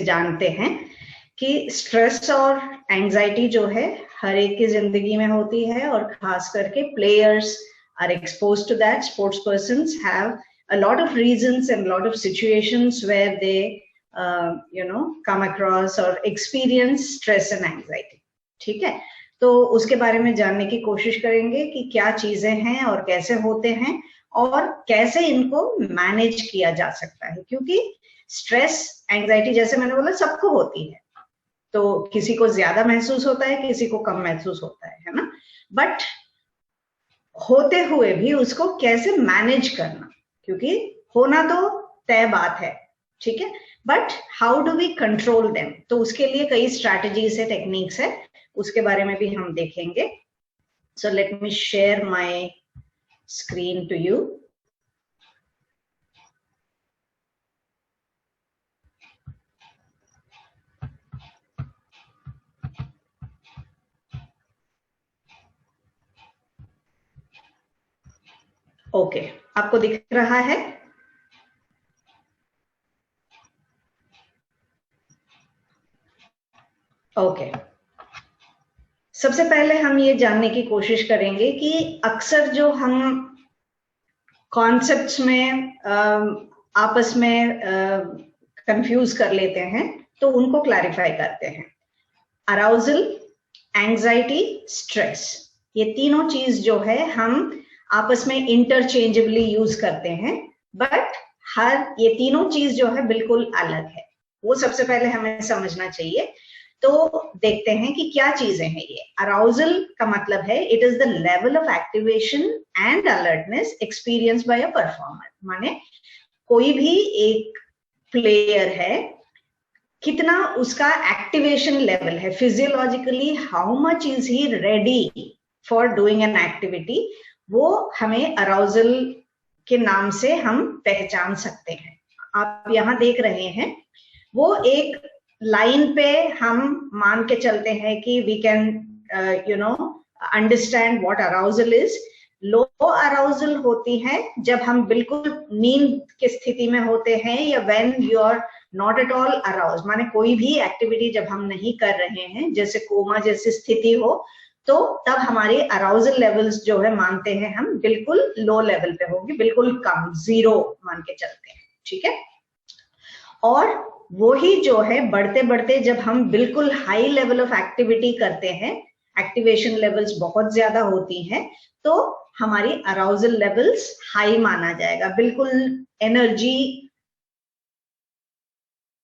जानते हैं कि स्ट्रेस और एंजाइटी जो है हर एक की जिंदगी में होती है, और खास करके players are expose to that. Sports persons have a lot of reasons and a lot of situations where they come across or experience stress and anxiety. ठीक है, तो उसके बारे में जानने की कोशिश करेंगे कि क्या चीजें हैं और कैसे होते हैं और कैसे इनको मैनेज किया जा सकता है. क्योंकि स्ट्रेस एंजाइटी जैसे मैंने बोला सबको होती है, तो किसी को ज्यादा महसूस होता है, किसी को कम महसूस होता है ना. बट होते हुए भी उसको कैसे मैनेज करना, क्योंकि होना तो तय बात है, ठीक है, but how do we control them. तो उसके लिए कई स्ट्रैटेजीज है, टेक्निक्स है, उसके बारे में भी हम देखेंगे. So let me share my screen to you. Okay, आपको दिख रहा है? ओके, सबसे पहले हम ये जानने की कोशिश करेंगे कि अक्सर जो हम कॉन्सेप्ट्स में आपस में कंफ्यूज कर लेते हैं, तो उनको क्लैरिफाई करते हैं. अराउजल, एंजाइटी, स्ट्रेस, ये तीनों चीज जो है हम आपस में इंटरचेंजेबली यूज करते हैं, बट ये तीनों चीज जो है बिल्कुल अलग है. वो सबसे पहले हमें समझना चाहिए. तो देखते हैं कि क्या चीजें हैं ये. अराउजल का मतलब है it is the level of activation and alertness experience by a performer. माने कोई भी एक प्लेयर है, कितना उसका एक्टिवेशन लेवल है physiologically, how much is he ready for doing an activity, वो हमें अराउजल के नाम से हम पहचान सकते हैं. आप यहां देख रहे हैं, वो एक लाइन पे हम मान के चलते हैं कि we can understand what arousal is. Low arousal होती है जब हम बिल्कुल नींद की स्थिति में होते हैं, या when you are not at all arouse, माने कोई भी एक्टिविटी जब हम नहीं कर रहे हैं, जैसे कोमा जैसी स्थिति हो, तो तब हमारे अराउजल लेवल्स जो है मानते हैं हम बिल्कुल लो लेवल पे होंगे, बिल्कुल कम, जीरो मान के चलते हैं, ठीक है. और वो ही जो है बढ़ते बढ़ते जब हम बिल्कुल हाई लेवल ऑफ एक्टिविटी करते हैं, एक्टिवेशन लेवल्स बहुत ज्यादा होती हैं, तो हमारी अराउजल लेवल्स हाई माना जाएगा. बिल्कुल एनर्जी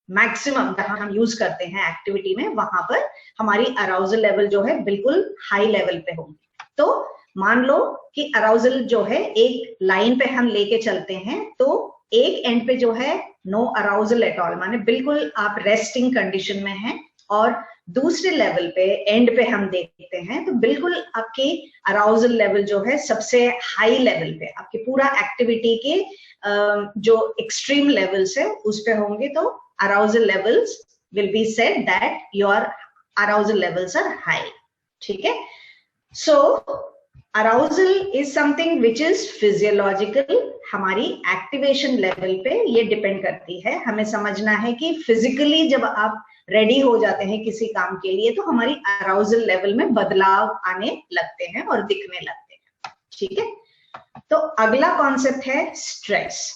मैक्सिमम जहां हम यूज करते हैं एक्टिविटी में, वहां पर हमारी अराउजल लेवल जो है बिल्कुल हाई लेवल पे होगी. तो मान लो कि अराउजल जो है एक लाइन पे हम लेके चलते हैं, तो एक एंड पे जो है नो अराउजल एट ऑल, माने बिल्कुल आप रेस्टिंग कंडीशन में हैं, और दूसरे लेवल पे एंड पे हम देखते हैं तो बिल्कुल आपकी अराउजल लेवल जो है सबसे हाई लेवल पे, आपके पूरा एक्टिविटी के जो एक्सट्रीम लेवल्स है उस पे होंगे, तो arousal levels will be said that your arousal levels are high. ठीक है. So arousal is something which is physiological. हमारी एक्टिवेशन लेवल पे ये डिपेंड करती है. हमें समझना है कि फिजिकली जब आप रेडी हो जाते हैं किसी काम के लिए, तो हमारी अराउजल लेवल में बदलाव आने लगते हैं और दिखने लगते हैं, ठीक है. तो अगला कॉन्सेप्ट है स्ट्रेस.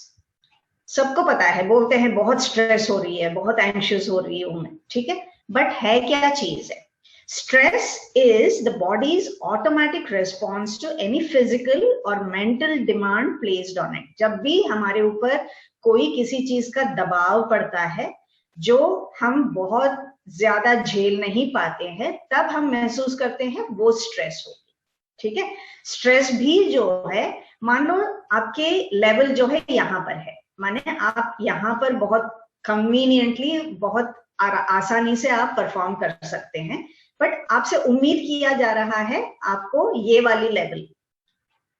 सबको पता है, बोलते हैं बहुत स्ट्रेस हो रही है, बहुत एंशियस हो रही हूं मैं, ठीक है, बट है क्या चीज है? Stress is the body's automatic response to any physical or mental demand placed on it. जब भी हमारे ऊपर कोई किसी चीज का दबाव पड़ता है जो हम बहुत ज्यादा झेल नहीं पाते हैं, तब हम महसूस करते हैं वो स्ट्रेस होगी, ठीक है. स्ट्रेस भी जो है, मान लो आपके लेवल जो है यहाँ पर है, माने आप यहाँ पर बहुत कन्वीनियंटली, बहुत आसानी से आप परफॉर्म कर सकते हैं, बट आपसे उम्मीद किया जा रहा है आपको ये वाली लेवल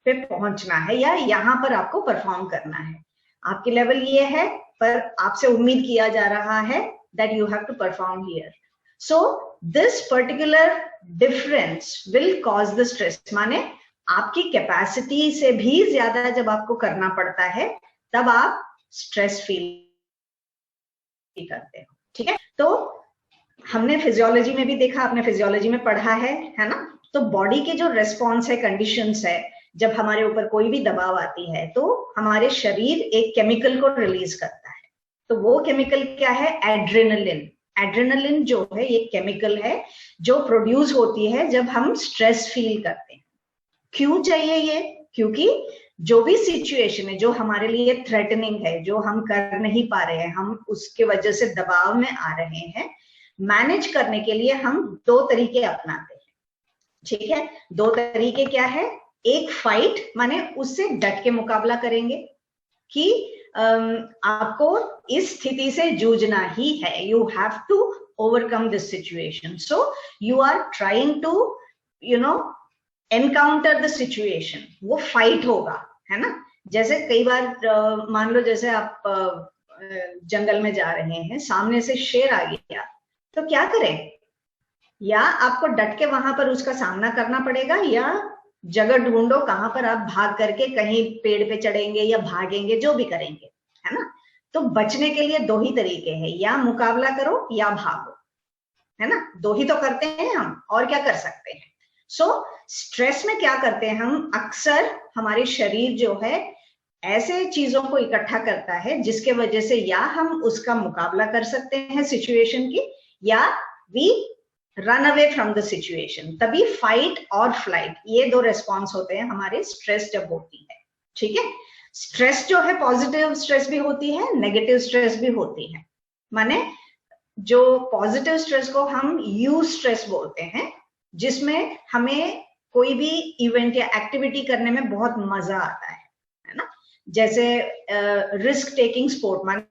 पे पहुंचना है, या यहाँ पर आपको परफॉर्म करना है. आपकी लेवल ये है, पर आपसे उम्मीद किया जा रहा है that you have to perform here. So this particular difference will cause the stress. माने आपकी कैपेसिटी से भी ज्यादा जब आपको करना पड़ता है, तब आप स्ट्रेस फील करते हो, ठीक है, तो हमने फिजियोलॉजी में भी देखा, आपने फिजियोलॉजी में पढ़ा है ना। तो बॉडी के जो रेस्पॉन्स है, कंडीशंस है, जब हमारे ऊपर कोई भी दबाव आती है तो हमारे शरीर एक केमिकल को रिलीज करता है। तो वो केमिकल क्या है? एड्रेनलिन। एड्रेनलिन जो है ये केमिकल है जो प्रोड्यूस होती है जब हम स्ट्रेस फील करते हैं। क्यों चाहिए ये? क्योंकि जो भी सिचुएशन है जो हमारे लिए थ्रेटनिंग है, जो हम कर नहीं पा रहे हैं, हम उसके वजह से दबाव में आ रहे हैं, मैनेज करने के लिए हम दो तरीके अपनाते हैं। ठीक है, दो तरीके क्या है? एक फाइट, माने उससे डट के मुकाबला करेंगे कि आपको इस स्थिति से जूझना ही है, you have to overcome this situation, so you are trying to encounter the situation. वो फाइट होगा, है ना। जैसे कई बार मान लो जैसे आप जंगल में जा रहे हैं, सामने से शेर आ गया, तो क्या करें? या आपको डट के वहां पर उसका सामना करना पड़ेगा, या जगह ढूंढो कहां पर आप भाग करके कहीं पेड़ पे चढ़ेंगे या भागेंगे, जो भी करेंगे, है ना। तो बचने के लिए दो ही तरीके हैं, या मुकाबला करो या भागो, है ना। दो ही तो करते हैं हम, और क्या कर सकते हैं। सो स्ट्रेस में क्या करते हैं हम? अक्सर हमारे शरीर जो है ऐसे चीजों को इकट्ठा करता है जिसके वजह से या हम उसका मुकाबला कर सकते हैं सिचुएशन की, या we run away from the situation. तभी फाइट और फ्लाइट, ये दो रेस्पॉन्स होते हैं हमारे स्ट्रेस जब होती है। ठीक है, स्ट्रेस जो है पॉजिटिव स्ट्रेस भी होती है, नेगेटिव स्ट्रेस भी होती है। माने जो पॉजिटिव स्ट्रेस को हम यू स्ट्रेस बोलते हैं, जिसमें हमें कोई भी इवेंट या एक्टिविटी करने में बहुत मजा आता है ना। जैसे रिस्क टेकिंग स्पोर्ट, माने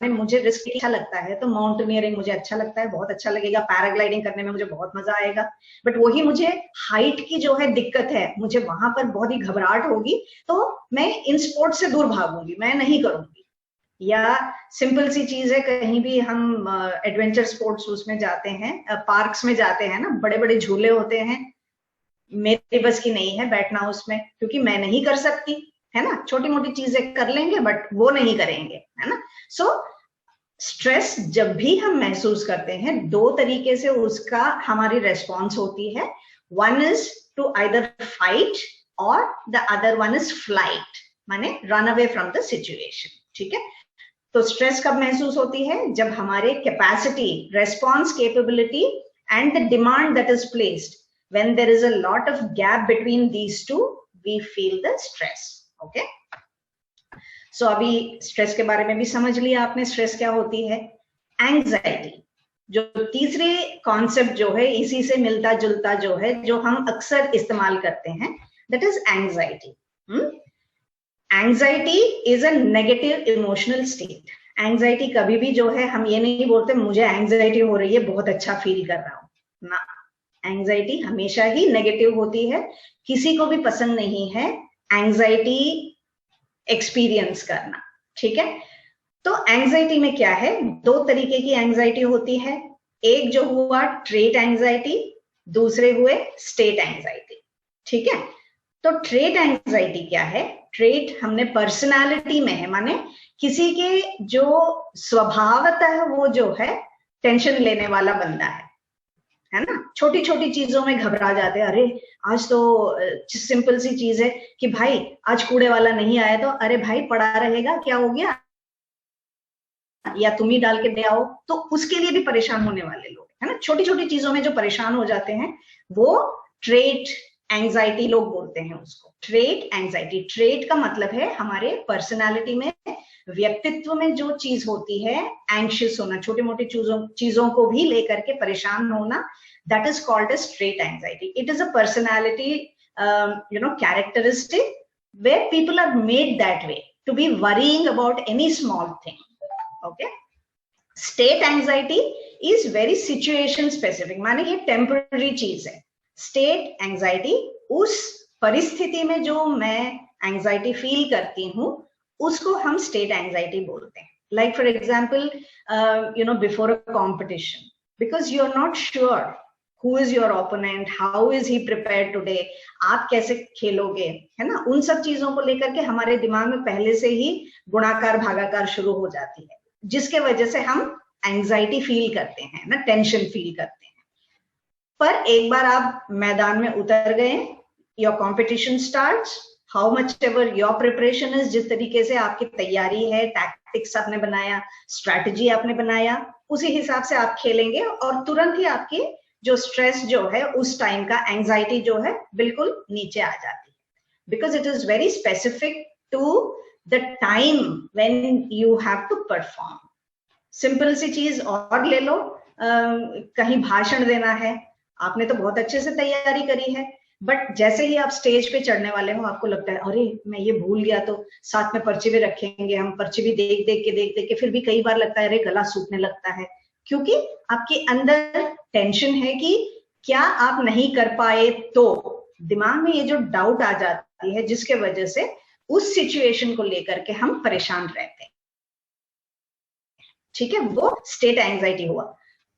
मुझे रिस्क अच्छा लगता है तो माउंटेनियरिंग मुझे अच्छा लगता है, बहुत अच्छा लगेगा, पैराग्लाइडिंग करने में मुझे बहुत मजा आएगा। बट वही मुझे हाइट की जो है दिक्कत है, मुझे वहां पर बहुत ही घबराहट होगी, तो मैं इन स्पोर्ट्स से दूर भागूंगी, मैं नहीं करूंगी। या सिंपल सी चीज है, कहीं भी हम एडवेंचर स्पोर्ट्स उसमें जाते हैं, पार्क्स में जाते हैं ना, बड़े बड़े झूले होते हैं, मेरे बस की नहीं है बैठना उसमें, क्योंकि मैं नहीं कर सकती, है ना। छोटी मोटी चीजें कर लेंगे बट वो नहीं करेंगे, है ना। सो स्ट्रेस जब भी हम महसूस करते हैं, दो तरीके से उसका हमारी रेस्पॉन्स होती है। One is to either fight or the other one is flight, माने run away from the situation. ठीक है, तो स्ट्रेस कब महसूस होती है? जब हमारे capacity, response capability and the demand that is placed, when there is a lot of gap between these two, we feel the stress. Okay, so अभी स्ट्रेस के बारे में भी समझ लिया आपने, स्ट्रेस क्या होती है। एंग्जाइटी, जो तीसरे कॉन्सेप्ट जो है इसी से मिलता जुलता जो है, जो हम अक्सर इस्तेमाल करते हैं, that is anxiety. Anxiety is a negative emotional state. Anxiety कभी भी जो है, हम ये नहीं बोलते मुझे एंग्जाइटी हो रही है, बहुत अच्छा फील कर रहा हूं ना। एंग्जाइटी हमेशा ही नेगेटिव होती है, किसी को भी पसंद नहीं है एंग्जाइटी एक्सपीरियंस करना। ठीक है, तो एंग्जाइटी में क्या है? दो तरीके की एंग्जाइटी होती है। एक जो हुआ ट्रेट एंग्जाइटी, दूसरे हुए स्टेट एंग्जाइटी। ठीक है, तो ट्रेट एंग्जाइटी क्या है? ट्रेट हमने पर्सनालिटी में है, माने किसी के जो स्वभावतः है वो जो है टेंशन लेने वाला बंदा है ना। छोटी छोटी चीजों में घबरा जाते हैं, अरे आज तो सिंपल सी चीज है कि भाई आज कूड़े वाला नहीं आया, तो अरे भाई पड़ा रहेगा, क्या हो गया, या तुम ही डाल के दे आओ, तो उसके लिए भी परेशान होने वाले लोग, है ना। छोटी छोटी चीजों में जो परेशान हो जाते हैं वो ट्रेट एंग्जाइटी लोग बोलते हैं उसको। ट्रेट एंग्जाइटी, ट्रेट का मतलब है हमारे पर्सनालिटी में, व्यक्तित्व में जो चीज होती है, एंग्शियस होना, छोटी मोटी चीजों को भी लेकर के परेशान होना, that is called as trait anxiety. It is a personality characteristic where people are made that way, to be worrying about any small thing. Okay, state anxiety is very situation specific, माने ये temporary चीज है। State anxiety, उस परिस्थिति में जो मैं anxiety feel करती हूँ उसको हम स्टेट एंग्जाइटी बोलते हैं। Like for example, before a competition, because you are not sure who is your opponent, how is he prepared today, आप कैसे खेलोगे, है ना। उन सब चीजों को लेकर के हमारे दिमाग में पहले से ही गुणाकार भागाकार शुरू हो जाती है। जिसके वजह से हम एंजाइटी फील करते हैं ना, टेंशन फील करते हैं। पर एक बार आप मैदान में उतर गए, your competition starts, how much ever your preparation is, जिस तरीके से आपकी तैयारी है, टैक्टिक्स आपने बनाया, स्ट्रैटेजी आपने बनाया, उसी हिसाब से आप खेलेंगे और तुरंत ही आपकी जो स्ट्रेस जो है उस टाइम का, एंजाइटी जो है बिल्कुल नीचे आ जाती है, because it is very specific to the time when you have to perform. Simple सी चीज और ले लो, कहीं भाषण देना है, आपने तो बहुत अच्छे से तैयारी करी है, बट जैसे ही आप स्टेज पे चढ़ने वाले हो आपको लगता है अरे मैं ये भूल गया, तो साथ में पर्ची भी रखेंगे, हम पर्ची भी देख देख के फिर भी कई बार लगता है अरे गला सूखने लगता है, क्योंकि आपके अंदर टेंशन है कि क्या आप नहीं कर पाए, तो दिमाग में ये जो डाउट आ जाती है जिसके वजह से उस सिचुएशन को लेकर के हम परेशान रहते हैं। ठीक है, वो स्टेट एंजाइटी हुआ।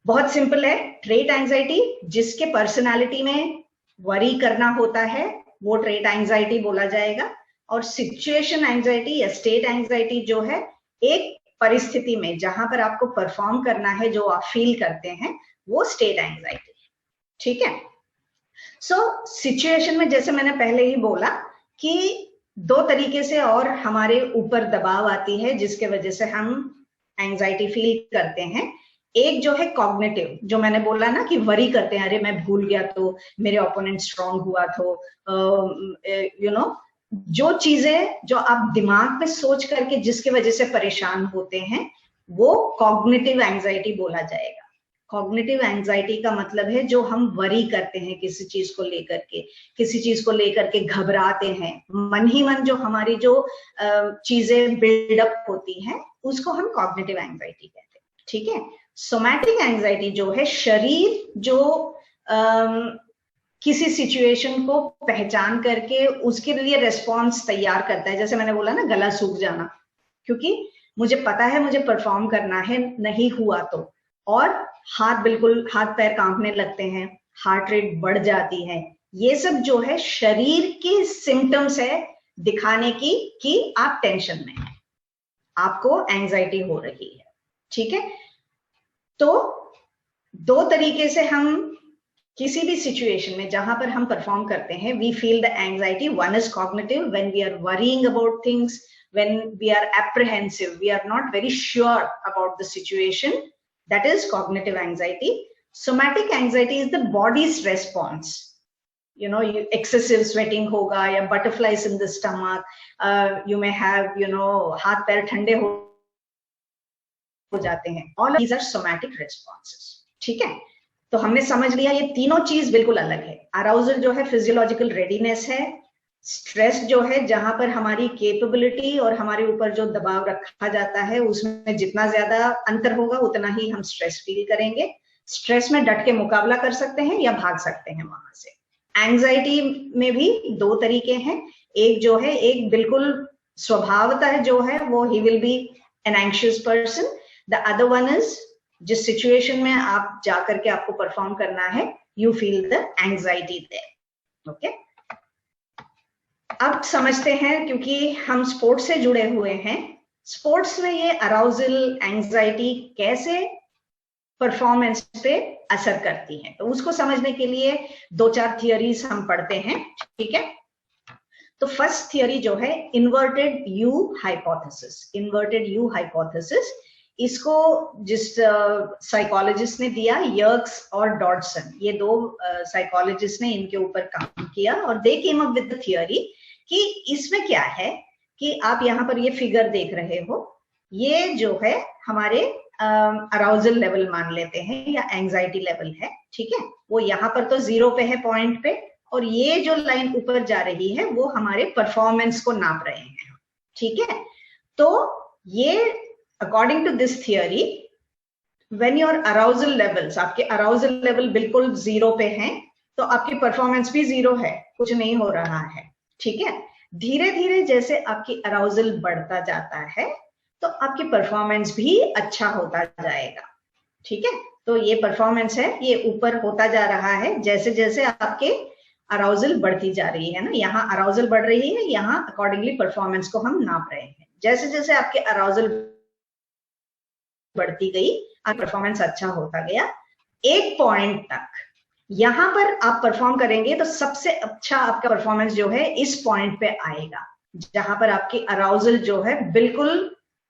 बहुत सिंपल है, ट्रेट एंजाइटी जिसके पर्सनालिटी में वरी करना होता है वो ट्रेट एंजाइटी बोला जाएगा, और सिचुएशन एंजाइटी या स्टेट एंजाइटी जो है एक परिस्थिति में जहां पर आपको परफॉर्म करना है, जो आप फील करते हैं, वो स्टेट एंजाइटी। ठीक है, सो सिचुएशन में जैसे मैंने पहले ही बोला कि दो तरीके से और हमारे ऊपर दबाव आती है जिसके वजह से हम एंजाइटी फील करते हैं। एक जो है कॉग्निटिव, जो मैंने बोला ना कि वरी करते हैं, अरे मैं भूल गया तो, मेरे ओपोनेंट स्ट्रांग हुआ तो, यू नो, जो चीजें जो आप दिमाग में सोच करके जिसकी वजह से परेशान होते हैं वो कॉग्निटिव एंजाइटी बोला जाएगा। कॉग्निटिव एंजाइटी का मतलब है जो हम वरी करते हैं किसी चीज को लेकर के, किसी चीज को लेकर के घबराते हैं, मन ही मन जो हमारी जो चीजें बिल्डअप होती हैं उसको हम कॉग्निटिव एंजाइटी कहते हैं। ठीक है, सोमैटिक एंजाइटी जो है शरीर जो किसी सिचुएशन को पहचान करके उसके लिए रेस्पॉन्स तैयार करता है, जैसे मैंने बोला ना गला सूख जाना, क्योंकि मुझे पता है मुझे परफॉर्म करना है, नहीं हुआ तो, और हाथ बिल्कुल, हाथ पैर कांपने लगते हैं, हार्ट रेट बढ़ जाती है, ये सब जो है शरीर के सिम्टम्स है दिखाने की कि आप टेंशन में हैं, आपको एंजाइटी हो रही है। ठीक है, तो दो तरीके से हम किसी भी सिचुएशन में जहां पर हम परफॉर्म करते हैं, we feel the anxiety. One is cognitive, when we are worrying about things, when we are apprehensive, we are not very sure about the situation, that is cognitive anxiety. Somatic anxiety is the body's response, you know, excessive sweating होगा या butterflies in the stomach, you may have, you know, हाथ पैर ठंडे हो जाते हैं, all these are somatic responses। ठीक है, तो हमने समझ लिया ये तीनों चीज बिल्कुल अलग है। अराउजल जो है फिजियोलॉजिकल रेडीनेस है, स्ट्रेस जो है जहां पर हमारी कैपेबिलिटी और हमारे ऊपर जो दबाव रखा जाता है उसमें जितना ज्यादा अंतर होगा उतना ही हम स्ट्रेस फील करेंगे। स्ट्रेस में डट के मुकाबला कर सकते हैं या भाग सकते हैं वहां से। एंजाइटी में भी दो तरीके हैं, एक जो है एक बिल्कुल स्वभावतः जो है वो he will be an anxious person, the other one is जिस सिचुएशन में आप जाकर के आपको परफॉर्म करना है, you feel the anxiety there. Okay, अब समझते हैं, क्योंकि हम स्पोर्ट्स से जुड़े हुए हैं, स्पोर्ट्स में ये अराउजल एंजाइटी कैसे परफॉर्मेंस पे असर करती है, तो उसको समझने के लिए दो चार थियरीज हम पढ़ते हैं। ठीक है, तो फर्स्ट थियरी जो है inverted you hypothesis. Inverted you hypothesis, इसको जिस साइकोलॉजिस्ट ने दिया, यर्क्स और डॉडसन, ये दो साइकोलॉजिस्ट ने इनके ऊपर काम किया और they came up with the theory कि इसमें क्या है कि आप यहाँ पर ये फिगर देख रहे हो, ये जो है हमारे अराउजल लेवल मान लेते हैं या एंजाइटी लेवल है। ठीक है, वो यहाँ पर तो 0 पे है, पॉइंट पे, और ये जो लाइन ऊपर जा रही है वो हमारे परफॉर्मेंस को नाप रहे हैं। ठीक है, तो ये according to this theory, when your arousal levels, आपके अराउजल लेवल बिल्कुल 0 पे हैं तो आपकी परफॉर्मेंस भी 0 है, कुछ नहीं हो रहा है। ठीक है, धीरे धीरे जैसे आपकी अराउजल बढ़ता जाता है तो आपकी परफॉर्मेंस भी अच्छा होता जाएगा। ठीक है, तो ये परफॉर्मेंस है, ये ऊपर होता जा रहा है जैसे जैसे आपके अराउजल बढ़ती जा रही है ना, यहाँ अराउजल बढ़ रही है, यहाँ अकॉर्डिंगली परफॉर्मेंस को हम नाप रहे हैं। जैसे जैसे आपके अराउजल बढ़ती गई, आपका परफॉर्मेंस अच्छा होता गया एक पॉइंट तक। यहां पर आप परफॉर्म करेंगे तो सबसे अच्छा आपका परफॉर्मेंस जो है इस पॉइंट पे आएगा, जहां पर आपकी अराउजल जो है बिल्कुल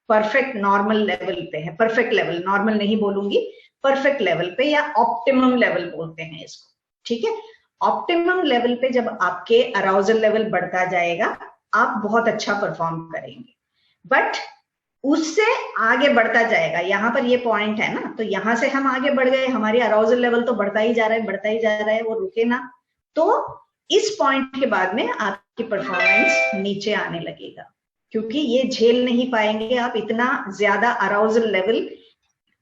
परफेक्ट नॉर्मल लेवल पे है। परफेक्ट लेवल, नॉर्मल नहीं बोलूंगी, परफेक्ट लेवल पे या ऑप्टिमम लेवल बोलते हैं इसको, ठीक है। ऑप्टिमम लेवल पे जब आपके अराउजल लेवल बढ़ता जाएगा, आप बहुत अच्छा परफॉर्म करेंगे। बट उससे आगे बढ़ता जाएगा, यहां पर ये पॉइंट है ना, तो यहां से हम आगे बढ़ गए, हमारी अराउजल लेवल तो बढ़ता ही जा रहा है, बढ़ता ही जा रहा है, वो रुके ना। तो इस पॉइंट के बाद में आपकी परफॉर्मेंस नीचे आने लगेगा, क्योंकि ये झेल नहीं पाएंगे आप इतना ज्यादा अराउजल लेवल।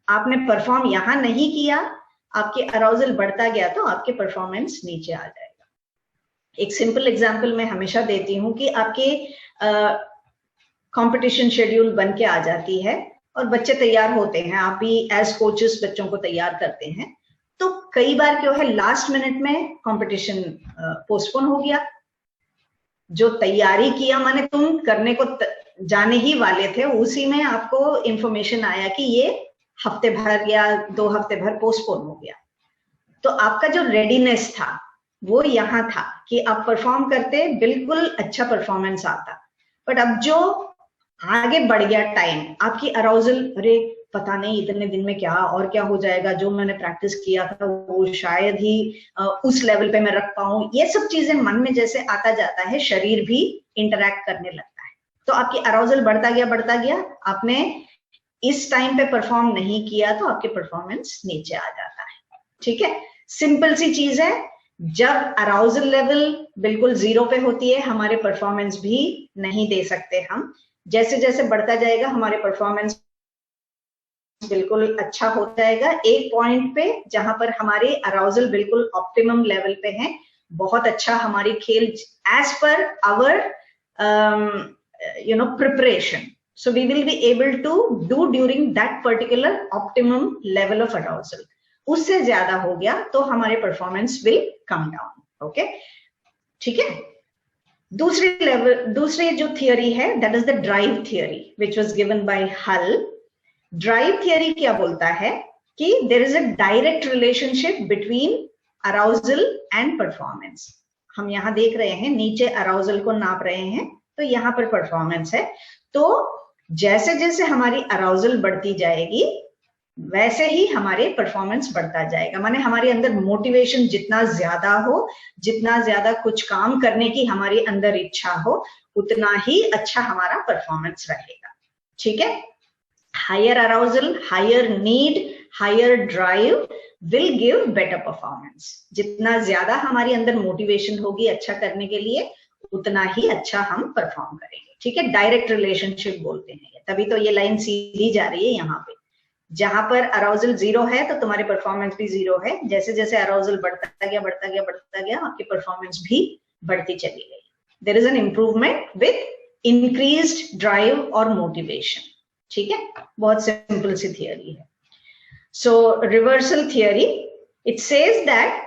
आपने परफॉर्म यहां नहीं किया, आपके अराउजल बढ़ता गया तो आपके परफॉर्मेंस नीचे आ जाएगा। एक सिंपल एग्जांपल मैं हमेशा देती हूँ कि आपके कंपटीशन शेड्यूल बन के आ जाती है और बच्चे तैयार होते हैं, आप भी एज कोचेस बच्चों को तैयार करते हैं, तो कई बार क्या है लास्ट मिनट में कंपटीशन पोस्टपोन हो गया। जो तैयारी किया माने तुम करने को जाने ही वाले थे, उसी में आपको इंफॉर्मेशन आया कि ये हफ्ते भर या 2 हफ्ते भर पोस्टपोन हो गया। तो आपका जो रेडीनेस था वो यहाँ था कि आप परफॉर्म करते, बिल्कुल अच्छा परफॉर्मेंस आता। बट अब जो आगे बढ़ गया टाइम, आपकी अराउजल, अरे पता नहीं इतने दिन में क्या और क्या हो जाएगा, जो मैंने प्रैक्टिस किया था वो शायद ही उस लेवल पे मैं रख पाऊं, ये सब चीजें मन में जैसे आता जाता है, शरीर भी इंटरैक्ट करने लगता है। तो आपकी अराउजल बढ़ता गया, आपने इस टाइम पे परफॉर्म नहीं किया तो आपके परफॉर्मेंस नीचे आ जाता है, ठीक है। सिंपल सी चीज है, जब अराउजल लेवल बिल्कुल 0 पे होती है, हमारे परफॉर्मेंस भी नहीं दे सकते हम। जैसे जैसे बढ़ता जाएगा हमारे परफॉर्मेंस बिल्कुल अच्छा हो जाएगा एक पॉइंट पे, जहां पर हमारे अराउजल बिल्कुल ऑप्टिमम लेवल पे है, बहुत अच्छा हमारी खेल as per our preparation, so we will be able to do during that particular optimum level of arousal. उससे ज्यादा हो गया तो हमारे performance will come down, okay, ठीक है। दूसरी जो थियरी है, that is the drive theory which was given by Hull. Drive theory क्या बोलता है कि there is a direct relationship between arousal and performance. हम यहाँ देख रहे हैं, नीचे अराउजल को नाप रहे हैं, तो यहाँ पर परफॉर्मेंस है। तो जैसे जैसे हमारी अराउजल बढ़ती जाएगी वैसे ही हमारे परफॉर्मेंस बढ़ता जाएगा। माने हमारे अंदर मोटिवेशन जितना ज्यादा हो, जितना ज्यादा कुछ काम करने की हमारे अंदर इच्छा हो, उतना ही अच्छा हमारा परफॉर्मेंस रहेगा, ठीक है। Higher arousal, higher need, higher drive will give better performance. जितना ज्यादा हमारे अंदर मोटिवेशन होगी अच्छा करने के लिए, उतना ही अच्छा हम परफॉर्म करेंगे, ठीक है। डायरेक्ट रिलेशनशिप बोलते हैं, तभी तो ये लाइन सीधी जा रही है यहाँ पे। जहां पर अराउजल 0 है तो तुम्हारे परफॉर्मेंस भी 0 है, जैसे जैसे अराउजल बढ़ता गया आपकी परफॉर्मेंस भी बढ़ती चली गई। There is an improvement with increased drive और मोटिवेशन, ठीक है। बहुत सिंपल सी थियरी है। So reversal theory, it says that,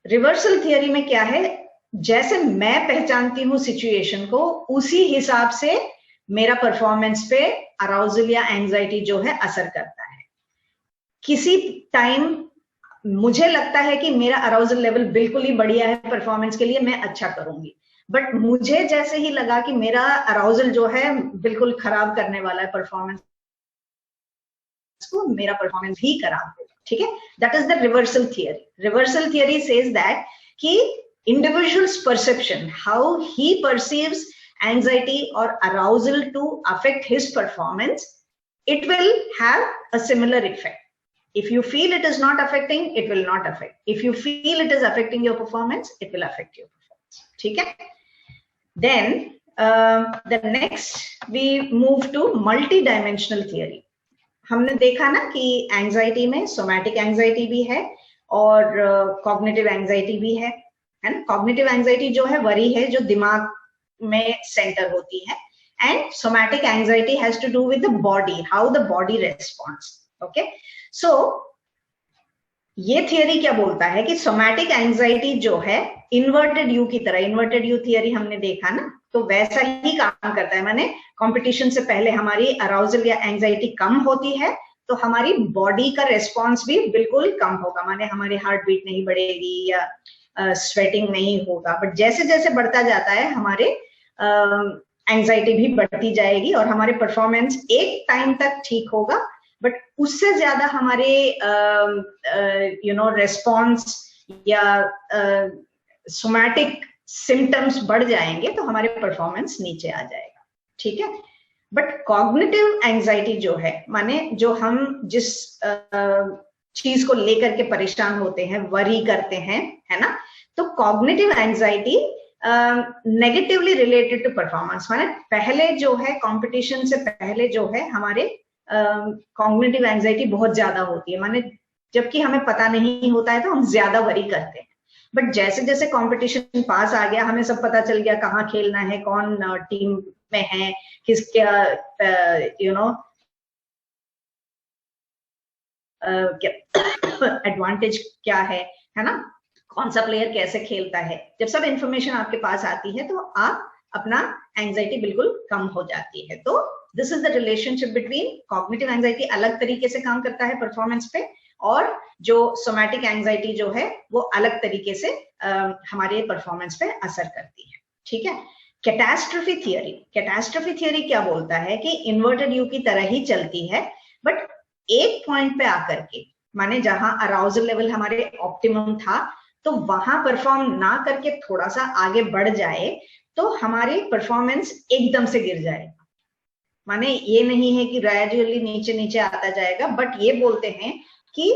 reversal theory में क्या है, जैसे मैं पहचानती हूं सिचुएशन को, उसी हिसाब से मेरा परफॉर्मेंस पे अराउजल या एंजाइटी जो है असर करता है। किसी टाइम मुझे लगता है कि मेरा अराउजल लेवल बिल्कुल ही बढ़िया है परफॉर्मेंस के लिए, मैं अच्छा करूंगी, बट मुझे जैसे ही लगा कि मेरा अराउजल जो है बिल्कुल खराब करने वाला है परफॉर्मेंस को, मेरा परफॉर्मेंस भी खराब होगा, ठीक है। That is the reversal theory. Reversal theory says that कि individual's perception, how he perceives anxiety or arousal to affect his performance, it will have a similar effect. If you feel it is not affecting, it will not affect. If you feel it is affecting your performance, it will affect your performance, ठीक है। Then the next we move to multi-dimensional theory. हमने देखा ना कि anxiety में somatic anxiety भी है और कॉग्निटिव एंजाइटी भी है ना। कॉग्निटिव एंजाइटी जो है वरी है जो दिमाग में सेंटर होती है, and somatic anxiety has to do with the body, how the body responds, okay. So ये थियरी क्या बोलता है कि सोमैटिक एंजाइटी जो है इन्वर्टेड यू की तरह, इन्वर्टेड यू थियरी हमने देखा ना, तो वैसा ही काम करता है। माने कंपटीशन से पहले हमारी अराउजल या एंजाइटी कम होती है, तो हमारी बॉडी का रेस्पॉन्स भी बिल्कुल कम होगा, माने हमारी हार्ट बीट नहीं बढ़ेगी या स्वेटिंग नहीं होगा। बट जैसे जैसे बढ़ता जाता है हमारे एंजाइटी भी बढ़ती जाएगी और हमारे परफॉर्मेंस एक टाइम तक ठीक होगा, बट उससे ज्यादा हमारे रेस्पॉन्स या सोमैटिक सिम्टम्स बढ़ जाएंगे तो हमारे परफॉर्मेंस नीचे आ जाएगा, ठीक है। बट कॉग्निटिव एंजाइटी जो है, माने जो हम जिस चीज को लेकर के परेशान होते हैं, वरी करते हैं, है ना, तो cognitive anxiety negatively related to performance, माने पहले जो है कंपटीशन से पहले जो है हमारे कॉग्निटिव एंजाइटी बहुत ज्यादा होती है, माने जबकि हमें पता नहीं होता है तो हम ज्यादा वरी करते हैं। बट जैसे जैसे कंपटीशन पास आ गया, हमें सब पता चल गया कहाँ खेलना है, कौन टीम में है, किसका एडवांटेज क्या है ना, कौन सा प्लेयर कैसे खेलता है, जब सब इंफॉर्मेशन आपके पास आती है तो आप अपना एंजाइटी बिल्कुल कम हो जाती है। तो this is the relationship between cognitive anxiety, अलग तरीके से काम करता है परफॉर्मेंस पे, और जो सोमैटिक एंजाइटी जो है वो अलग तरीके से हमारे परफॉर्मेंस पे असर करती है, ठीक है। कैटास्ट्रोफी थियरी, कैटास्ट्रोफी थियरी क्या बोलता है कि इन्वर्टेड यू की तरह ही चलती है, बट एक पॉइंट पे आकर के, माने जहां अराउजल लेवल हमारे ऑप्टिमम था, तो वहां परफॉर्म ना करके थोड़ा सा आगे बढ़ जाए तो हमारे परफॉर्मेंस एकदम से गिर जाएगा। माने ये नहीं है कि ग्रेजुअली नीचे नीचे आता जाएगा, बट ये बोलते हैं कि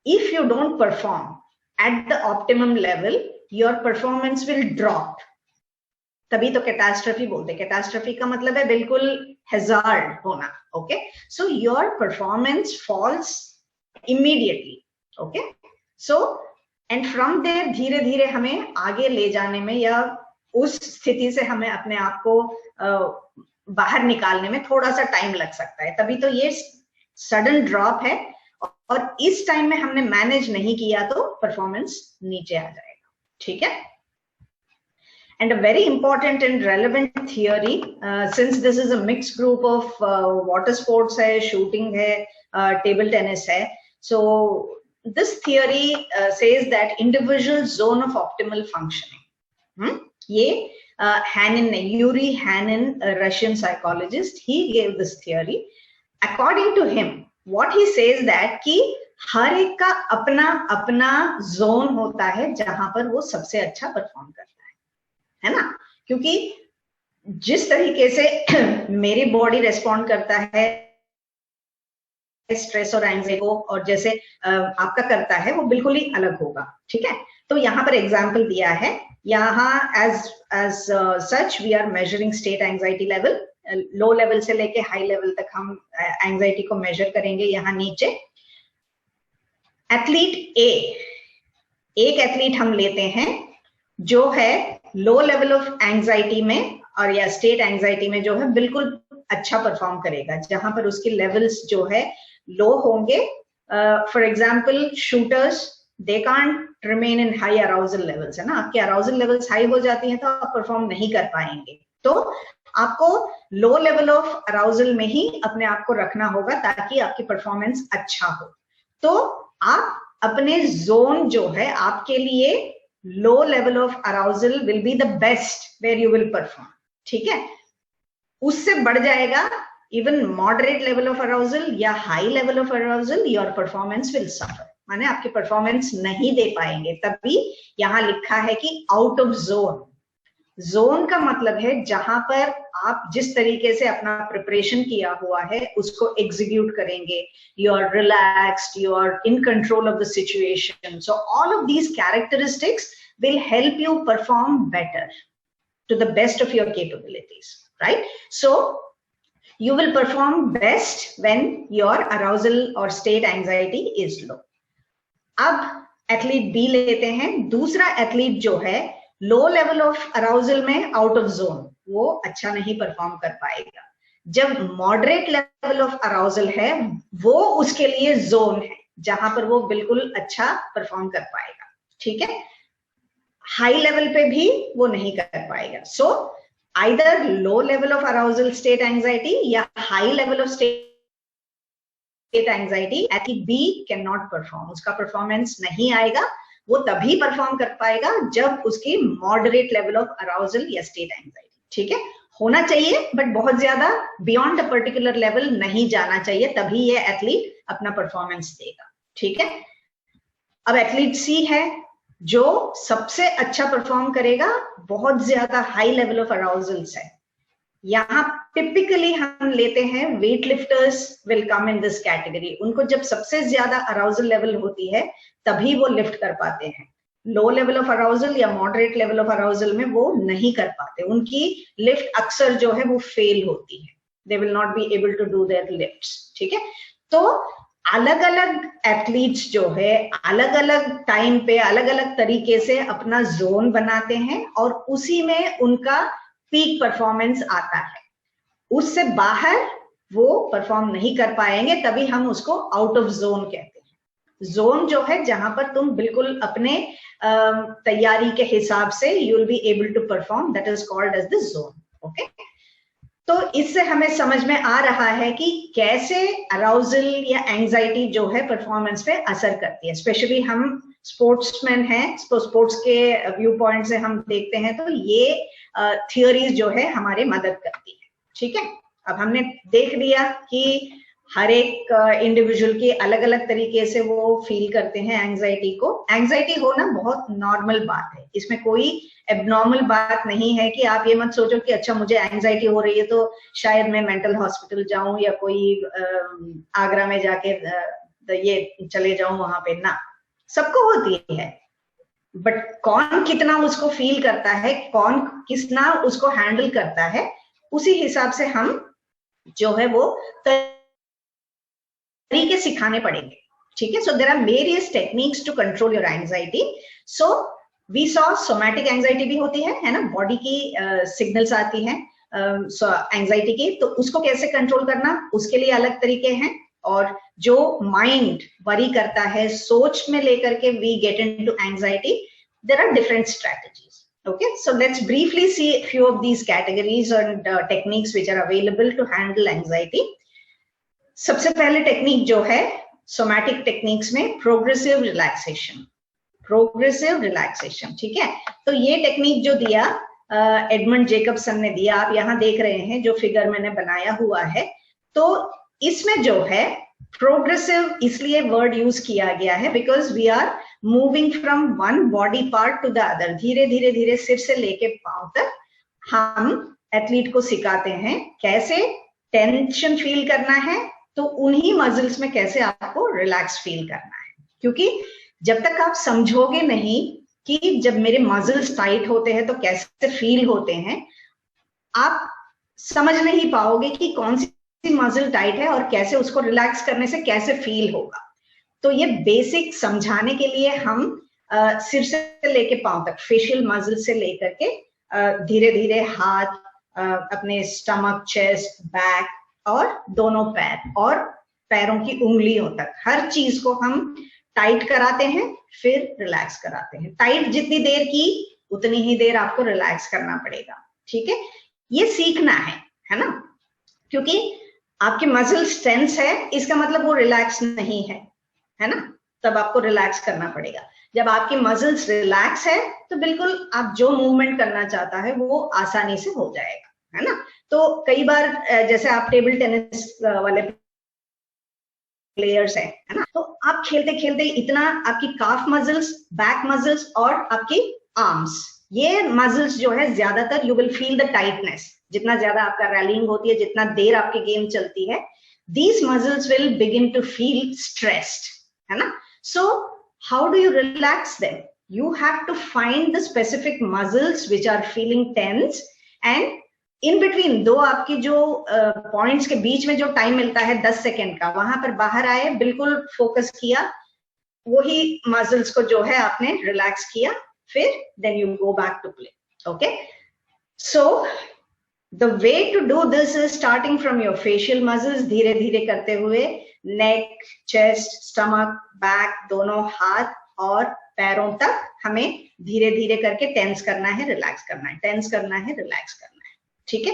if you don't perform at the optimum level, your performance will drop. तभी तो कैटास्ट्रफी बोलते हैं। कैटास्ट्रफी का मतलब है बिल्कुल हैजार्ड होना, okay. So your performance falls immediately, okay. So and from there धीरे धीरे हमें आगे ले जाने में या उस स्थिति से हमें अपने आप को बाहर निकालने में थोड़ा सा टाइम लग सकता है। तभी तो ये सडन ड्रॉप है, और इस टाइम में हमने मैनेज नहीं किया तो परफॉर्मेंस नीचे आ जाएगा, ठीक है। And a very important and relevant theory, since this is a mixed group of water sports hai, shooting hai, table tennis hai, so this theory says that individual zone of optimal functioning. Ye Hanin, Yuri Hanin, a Russian psychologist, he gave this theory. According to him, what he says that कि हर एक का अपना अपना zone होता है जहां पर वो सबसे अच्छा परफॉर्म करता है ना, क्योंकि जिस तरीके से मेरी बॉडी रेस्पॉन्ड करता है स्ट्रेस और एंजाइटी को, और जैसे आपका करता है, वो बिल्कुल ही अलग होगा, ठीक है। तो यहाँ पर एग्जांपल दिया है, यहाँ as such we are measuring state anxiety level, low level से लेके हाई लेवल तक हम एंजाइटी को मेजर करेंगे। यहाँ नीचे एथलीट ए, एक एथलीट हम लेते हैं जो है लो लेवल ऑफ एंजाइटी में और या स्टेट एंजाइटी में जो है बिल्कुल अच्छा परफॉर्म करेगा, जहां पर उसके लेवल्स जो है लो होंगे। For example shooters, they can't remain in high arousal levels, है ना, आपके अराउजल लेवल्स हाई हो जाती हैं तो आप परफॉर्म नहीं कर पाएंगे। तो आपको लो लेवल ऑफ अराउजल में ही अपने आप को रखना होगा ताकि आपकी परफॉर्मेंस अच्छा हो। तो आप अपने जोन जो है आपके लिए low level of arousal will be the best where you will perform, ठीक है। उससे बढ़ जाएगा even moderate level of arousal या high level of arousal, your performance will suffer, माने आपकी परफॉर्मेंस नहीं दे पाएंगे। तभी यहाँ लिखा है कि out of zone, जोन का मतलब है जहां पर आप जिस तरीके से अपना प्रिपरेशन किया हुआ है उसको एग्जीक्यूट करेंगे, you are relaxed, you are in control of the situation. So all of these characteristics will help you perform better to the best of your capabilities, right. So you will perform best when your arousal or state anxiety is low. अब athlete B लेते हैं, दूसरा athlete जो है low level of arousal में out of zone, वो अच्छा नहीं परफॉर्म कर पाएगा। जब मॉडरेट लेवल ऑफ अराउजल है वो उसके लिए जोन है जहां पर वो बिल्कुल अच्छा परफॉर्म कर पाएगा, ठीक है। हाई लेवल पे भी वो नहीं कर पाएगा। सो either low level of arousal state anxiety या high level of state anxiety, athlete B can not perform, उसका परफॉर्मेंस नहीं आएगा, वो तभी परफॉर्म कर पाएगा जब उसकी मॉडरेट लेवल ऑफ अराउजल या स्टेट एंजाइटी, ठीक है, होना चाहिए, बट बहुत ज्यादा बियॉन्ड अ पर्टिकुलर लेवल नहीं जाना चाहिए, तभी ये एथलीट अपना परफॉर्मेंस देगा, ठीक है। अब एथलीट सी है जो सबसे अच्छा परफॉर्म करेगा, बहुत ज्यादा हाई लेवल ऑफ अराउजल्स है, यहाँ टिपिकली हम लेते हैं weight lifters will come in this category, उनको जब सबसे ज्यादा अराउजल लेवल होती है तभी वो लिफ्ट कर पाते हैं, लो लेवल ऑफ अराउजल या मॉडरेट लेवल ऑफ अराउजल में वो नहीं कर पाते, उनकी लिफ्ट अक्सर जो है वो फेल होती है, they will not be able to do their lifts, ठीक है। तो अलग अलग एथलीट्स जो है अलग अलग टाइम पे अलग अलग तरीके से अपना जोन बनाते हैं और उसी में उनका पीक परफॉर्मेंस आता है, उससे बाहर वो परफॉर्म नहीं कर पाएंगे, तभी हम उसको आउट ऑफ जोन कहते हैं। जोन जो है जहां पर तुम बिल्कुल अपने तैयारी के हिसाब से you will be able to perform, that is called as the zone, okay. तो इससे हमें समझ में आ रहा है कि कैसे अराउजल या एंजाइटी जो है परफॉर्मेंस पे असर करती है, स्पेशली हम स्पोर्ट्समैन हैं, स्पोर्ट्स के व्यू पॉइंट से हम देखते हैं तो ये थियोरीज जो है हमारे मदद करती है, ठीक है। अब हमने देख लिया कि हर एक इंडिविजुअल की अलग अलग तरीके से वो फील करते हैं एंजाइटी को, एंजाइटी होना बहुत नॉर्मल बात है, इसमें कोई एबनॉर्मल बात नहीं है कि आप ये मत सोचो कि अच्छा मुझे एंजाइटी हो रही है तो शायद मैं मेंटल हॉस्पिटल जाऊं या कोई आगरा में जाके ये चले जाऊं वहां पे, ना, सबको होती है, बट कौन कितना उसको फील करता है, कौन कितना उसको हैंडल करता है, उसी हिसाब से हम जो है वो तरीके सिखाने पड़ेंगे, ठीक है। So there are various techniques to control your anxiety. So we saw somatic anxiety भी होती है ना, बॉडी की सिग्नल्स आती हैं एंजाइटी की, तो उसको कैसे कंट्रोल करना, उसके लिए अलग तरीके हैं, और जो माइंड वरी करता है, सोच में लेकर के we get into anxiety, there are different strategies, okay, so let's briefly see a few of these categories and techniques which are available to handle anxiety. सबसे पहले टेक्निक जो है सोमैटिक टेक्निक्स में प्रोग्रेसिव रिलैक्सेशन, प्रोग्रेसिव रिलैक्सेशन, ठीक है। तो ये technique जो दिया एडमंड जेकबसन ने दिया, आप यहाँ देख रहे हैं जो फिगर मैंने बनाया हुआ है, तो इसमें जो है प्रोग्रेसिव इसलिए वर्ड यूज किया गया है because we are moving from one body part to the other, धीरे धीरे धीरे सिर से लेके पांव तक हम एथलीट को सिखाते हैं कैसे टेंशन फील करना है, तो उन्हीं मसल्स में कैसे आपको रिलैक्स फील करना है, क्योंकि जब तक आप समझोगे नहीं कि जब मेरे मसल्स टाइट होते हैं तो कैसे फील होते हैं, आप समझ नहीं पाओगे कि कौन सी मसल टाइट है और कैसे उसको रिलैक्स करने से कैसे फील होगा। तो ये बेसिक समझाने के लिए हम सिर से लेके पांव तक, फेशियल मसल से लेकर के धीरे धीरे हाथ, अपने स्टमक, चेस्ट, बैक और दोनों पैर और पैरों की उंगलियों तक, हर चीज को हम टाइट कराते हैं, फिर रिलैक्स कराते हैं। टाइट जितनी देर की उतनी ही देर आपको रिलैक्स करना पड़ेगा, ठीक है। ये सीखना है ना, क्योंकि आपके मसल्स टेंस है, इसका मतलब वो रिलैक्स नहीं है ना, तब आपको रिलैक्स करना पड़ेगा। जब आपकी मसल्स रिलैक्स है तो बिल्कुल आप जो मूवमेंट करना चाहता है वो आसानी से हो जाएगा, है ना। तो कई बार जैसे आप टेबल टेनिस वाले प्लेयर्स है ना, तो आप खेलते खेलते इतना आपकी काफ मसल्स, बैक मसल्स और आपकी आर्म्स, ये मसल्स जो है ज्यादातर you will feel the tightness, जितना ज्यादा आपका रैलिंग होती है, जितना देर आपकी गेम चलती है, these muscles will begin to feel stressed, है ना। So how do you relax them? You have to find the specific muscles which are feeling tense, and in between दो आपकी जो पॉइंट्स के बीच में जो टाइम मिलता है 10 सेकेंड का, वहां पर बाहर आए, बिल्कुल फोकस किया, वही मसल्स को जो है आपने रिलैक्स किया, फिर then you go back to play, okay. So the way to do this is starting from your facial muscles, धीरे धीरे करते हुए नेक, चेस्ट, स्टमक, बैक, दोनों हाथ और पैरों तक हमें धीरे धीरे करके टेंस करना है, रिलैक्स करना है, टेंस करना है, रिलैक्स करना है, ठीक है।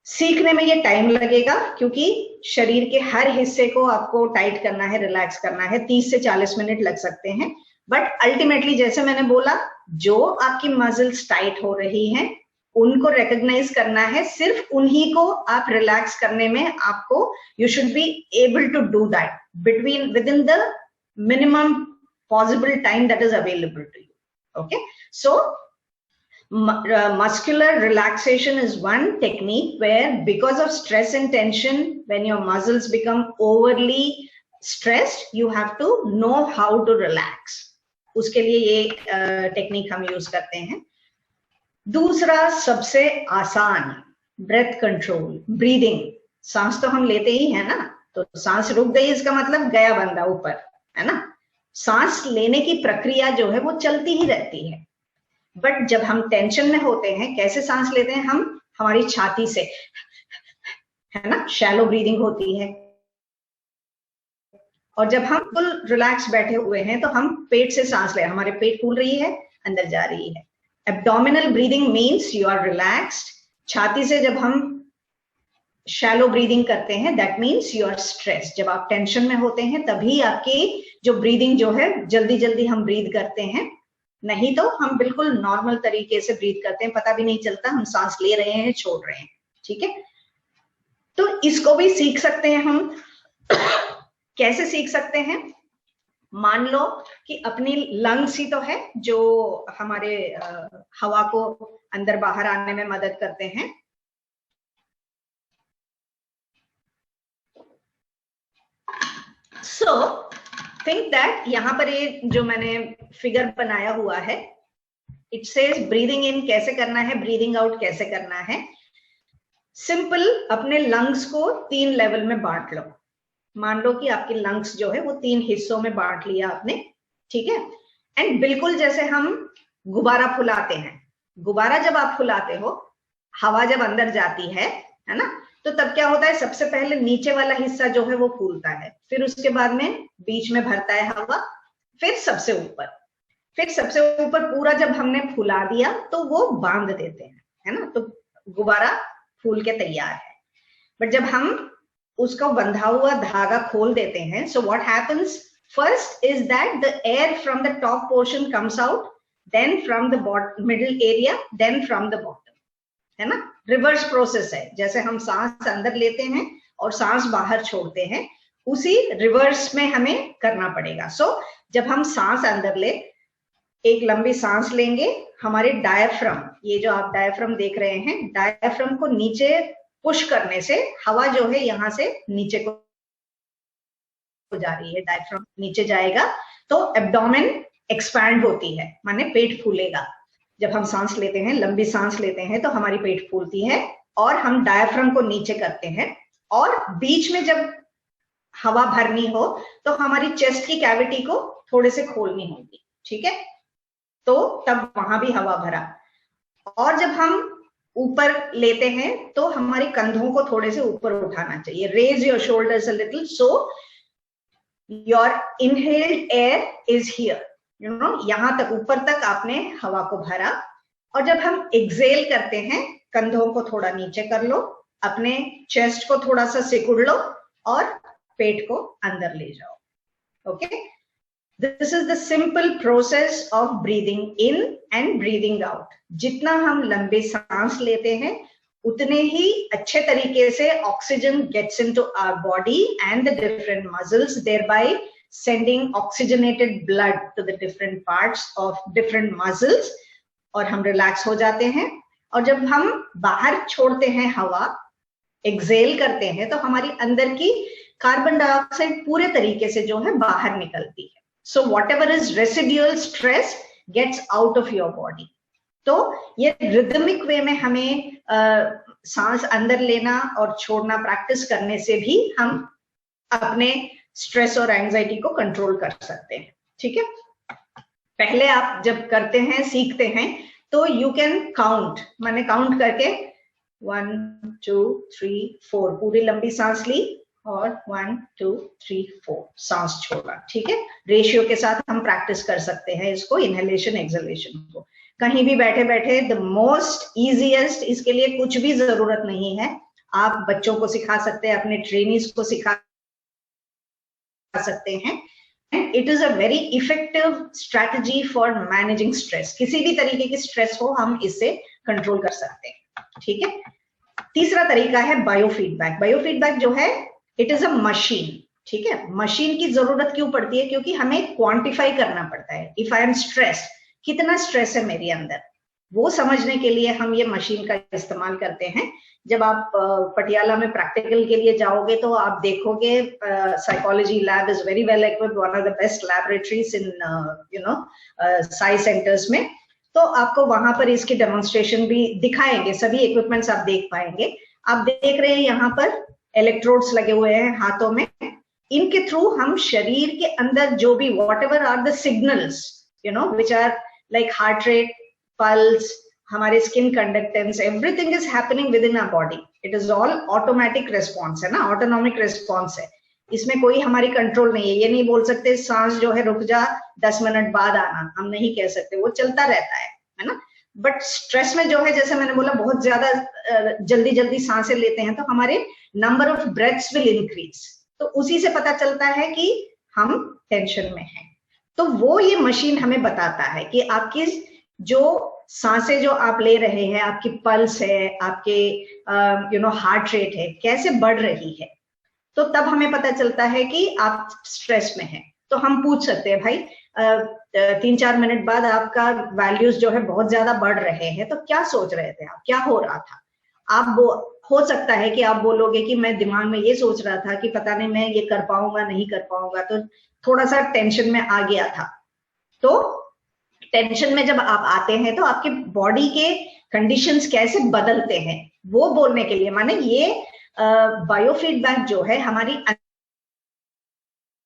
सीखने में ये टाइम लगेगा, क्योंकि शरीर के हर हिस्से को आपको टाइट करना है, रिलैक्स करना है, 30 से 40 मिनट लग सकते हैं। बट अल्टीमेटली जैसे मैंने बोला, जो आपकी मसल्स टाइट हो रही हैं उनको रिकॉग्नाइज करना है, सिर्फ उन्हीं को आप रिलैक्स करने में आपको, you should be able to do that between within the minimum possible time that is available to you. Okay, so muscular relaxation is one technique where, because of stress and tension, when your muscles become overly stressed, you have to know how to relax. उसके लिए ये technique हम use करते हैं। दूसरा सबसे आसान, breath control, breathing. सांस तो हम लेते ही है ना, तो सांस रुक गई इसका मतलब गया बंदा ऊपर, है ना। सांस लेने की प्रक्रिया जो है वो चलती ही रहती है, बट जब हम टेंशन में होते हैं कैसे सांस लेते हैं हम, हमारी छाती से, है ना, शैलो ब्रीदिंग होती है। और जब हम फुल रिलैक्स बैठे हुए हैं तो हम पेट से सांस ले, हमारे पेट फूल रही है, अंदर जा रही है। Abdominal breathing means you are relaxed. छाती से जब हम शैलो ब्रीदिंग करते हैं that means you are stress. जब आप टेंशन में होते हैं तभी आपकी जो ब्रीदिंग जो है जल्दी जल्दी हम ब्रीद करते हैं, नहीं तो हम बिल्कुल नॉर्मल तरीके से ब्रीथ करते हैं, पता भी नहीं चलता हम सांस ले रहे हैं छोड़ रहे हैं। ठीक है, तो इसको भी सीख सकते हैं हम। कैसे सीख सकते हैं? मान लो कि अपनी लंग्स ही तो है जो हमारे हवा को अंदर बाहर आने में मदद करते हैं। सो थिंक दैट यहाँ पर ये जो मैंने फिगर बनाया हुआ है, इट सेज ब्रीदिंग इन कैसे करना है, ब्रीदिंग आउट कैसे करना है। सिंपल, अपने लंग्स को 3 लेवल में बांट लो। मान लो कि आपके लंग्स जो है वो 3 हिस्सों में बांट लिया आपने, ठीक है। एंड बिल्कुल जैसे हम गुब्बारा फुलाते हैं, गुब्बारा जब आप फुलाते हो, हवा जब अंदर जाती है ना, तो तब क्या होता है, सबसे पहले नीचे वाला हिस्सा जो है वो फूलता है, फिर उसके बाद में बीच में भरता है हवा, फिर सबसे ऊपर पूरा जब हमने फुला दिया तो वो बांध देते हैं, है ना, तो गुब्बारा फूल के तैयार है। बट जब हम उसका बंधा हुआ धागा खोल देते हैं, so what happens first is that the air from the top portion comes out, then from the middle area, then from the bottom, है ना। रिवर्स प्रोसेस है, जैसे हम सांस अंदर लेते हैं और सांस बाहर छोड़ते हैं, उसी रिवर्स में हमें करना पड़ेगा। सो जब हम सांस अंदर ले, एक लंबी सांस लेंगे, हमारे डायफ्राम, ये जो आप डायफ्राम देख रहे हैं, डायफ्राम को नीचे पुश करने से हवा जो है यहां से नीचे को जा रही है, डायफ्राम नीचे जाएगा तो एब्डोमेन एक्सपैंड होती है, माने पेट फूलेगा। जब हम सांस लेते हैं, लंबी सांस लेते हैं, तो हमारी पेट फूलती है और हम डायफ्राम को नीचे करते हैं, और बीच में जब हवा भरनी हो तो हमारी चेस्ट की कैविटी को थोड़े से खोलनी होगी, ठीक है, तो तब वहां भी हवा भरा। और जब हम ऊपर लेते हैं तो हमारी कंधों को थोड़े से ऊपर उठाना चाहिए, raise your shoulders a little, so your inhaled air is here, you know, यहां तक, ऊपर तक आपने हवा को भरा। और जब हम एक्सेल करते हैं, कंधों को थोड़ा नीचे कर लो, अपने चेस्ट को थोड़ा सा सिकुड़ लो और पेट को अंदर ले जाओ। Okay, this is the simple process of breathing in and breathing out. जितना हम लंबे सांस लेते हैं उतने ही अच्छे तरीके से oxygen gets into our body and the different muscles, thereby sending oxygenated blood to the different parts of different muscles, और हम रिलैक्स हो जाते हैं। और जब हम बाहर छोड़ते हैं हवा, एक्सेल करते हैं, तो हमारी अंदर की कार्बन डाइऑक्साइड पूरे तरीके से जो है बाहर निकलती है। So whatever is residual stress gets out of your body. तो ये रिदमिक वे में हमें सांस अंदर लेना और छोड़ना प्रैक्टिस करने से भी हम अपने स्ट्रेस और एंजाइटी को कंट्रोल कर सकते हैं, ठीक है। पहले आप जब करते हैं, सीखते हैं, तो यू कैन काउंट, मैंने काउंट करके 1 2 3 4 पूरी लंबी सांस ली और 1 2 3 4 सांस छोड़ा, ठीक है। रेशियो के साथ हम प्रैक्टिस कर सकते हैं इसको, इनहेलेशन एक्सहेलेशन को, कहीं भी बैठे बैठे। द मोस्ट इजीएस्ट, इसके लिए कुछ भी जरूरत नहीं है, आप बच्चों को सिखा सकते हैं, अपने ट्रेनीज को सिखा सकते हैं। And it is a very effective strategy for managing stress. किसी भी तरीके की स्ट्रेस हो हम इससे कंट्रोल कर सकते हैं, ठीक है। तीसरा तरीका है बायोफीडबैक। बायोफीडबैक जो है इट इज अ मशीन, ठीक है। मशीन की जरूरत क्यों पड़ती है? क्योंकि हमें क्वांटिफाई करना पड़ता है। इफ आई एम स्ट्रेस्ड, कितना स्ट्रेस है मेरे अंदर, वो समझने के लिए हम ये मशीन का इस्तेमाल करते हैं। जब आप पटियाला में प्रैक्टिकल के लिए जाओगे तो आप देखोगे psychology lab is very well equipped, one of the best laboratories in Sai centres में। तो आपको वहां पर इसकी डेमोन्स्ट्रेशन भी दिखाएंगे, सभी इक्विपमेंट्स आप देख पाएंगे। आप देख रहे हैं यहाँ पर इलेक्ट्रोड्स लगे हुए हैं हाथों में। इनके थ्रू हम शरीर के अंदर जो भी whatever are the signals which are like heart rate, pulse, हमारे skin conductance, everything is happening within our body. It is all automatic response है ना, ऑटोनॉमिक रिस्पॉन्स है। इसमें कोई हमारी कंट्रोल नहीं है। ये नहीं बोल सकते सांस जो है रुक जा 10 मिनट बाद आना, हम नहीं कह सकते, वो चलता रहता है ना। बट स्ट्रेस में जो है, जैसे मैंने बोला, बहुत ज्यादा जल्दी जल्दी सांसें लेते हैं तो हमारे number of breaths will increase. तो उसी से पता चलता है कि हम टेंशन में हैं। तो वो ये मशीन हमें बताता है कि आपकी जो सांसें जो आप ले रहे हैं, आपकी पल्स है, आपके हार्ट रेट है, कैसे बढ़ रही है। तो तब हमें पता चलता है कि आप स्ट्रेस में हैं। तो हम पूछ सकते हैं, भाई 3-4 मिनट बाद आपका वैल्यूज जो है बहुत ज्यादा बढ़ रहे हैं, तो क्या सोच रहे थे आप, क्या हो रहा था? आप हो सकता है कि आप बोलोगे कि मैं दिमाग में ये सोच रहा था कि पता नहीं मैं ये कर पाऊंगा नहीं कर पाऊंगा, तो थोड़ा सा टेंशन में आ गया था। तो टेंशन में जब आप आते हैं तो आपके बॉडी के कंडीशंस कैसे बदलते हैं वो बोलने के लिए, माने ये बायोफीडबैक जो है हमारी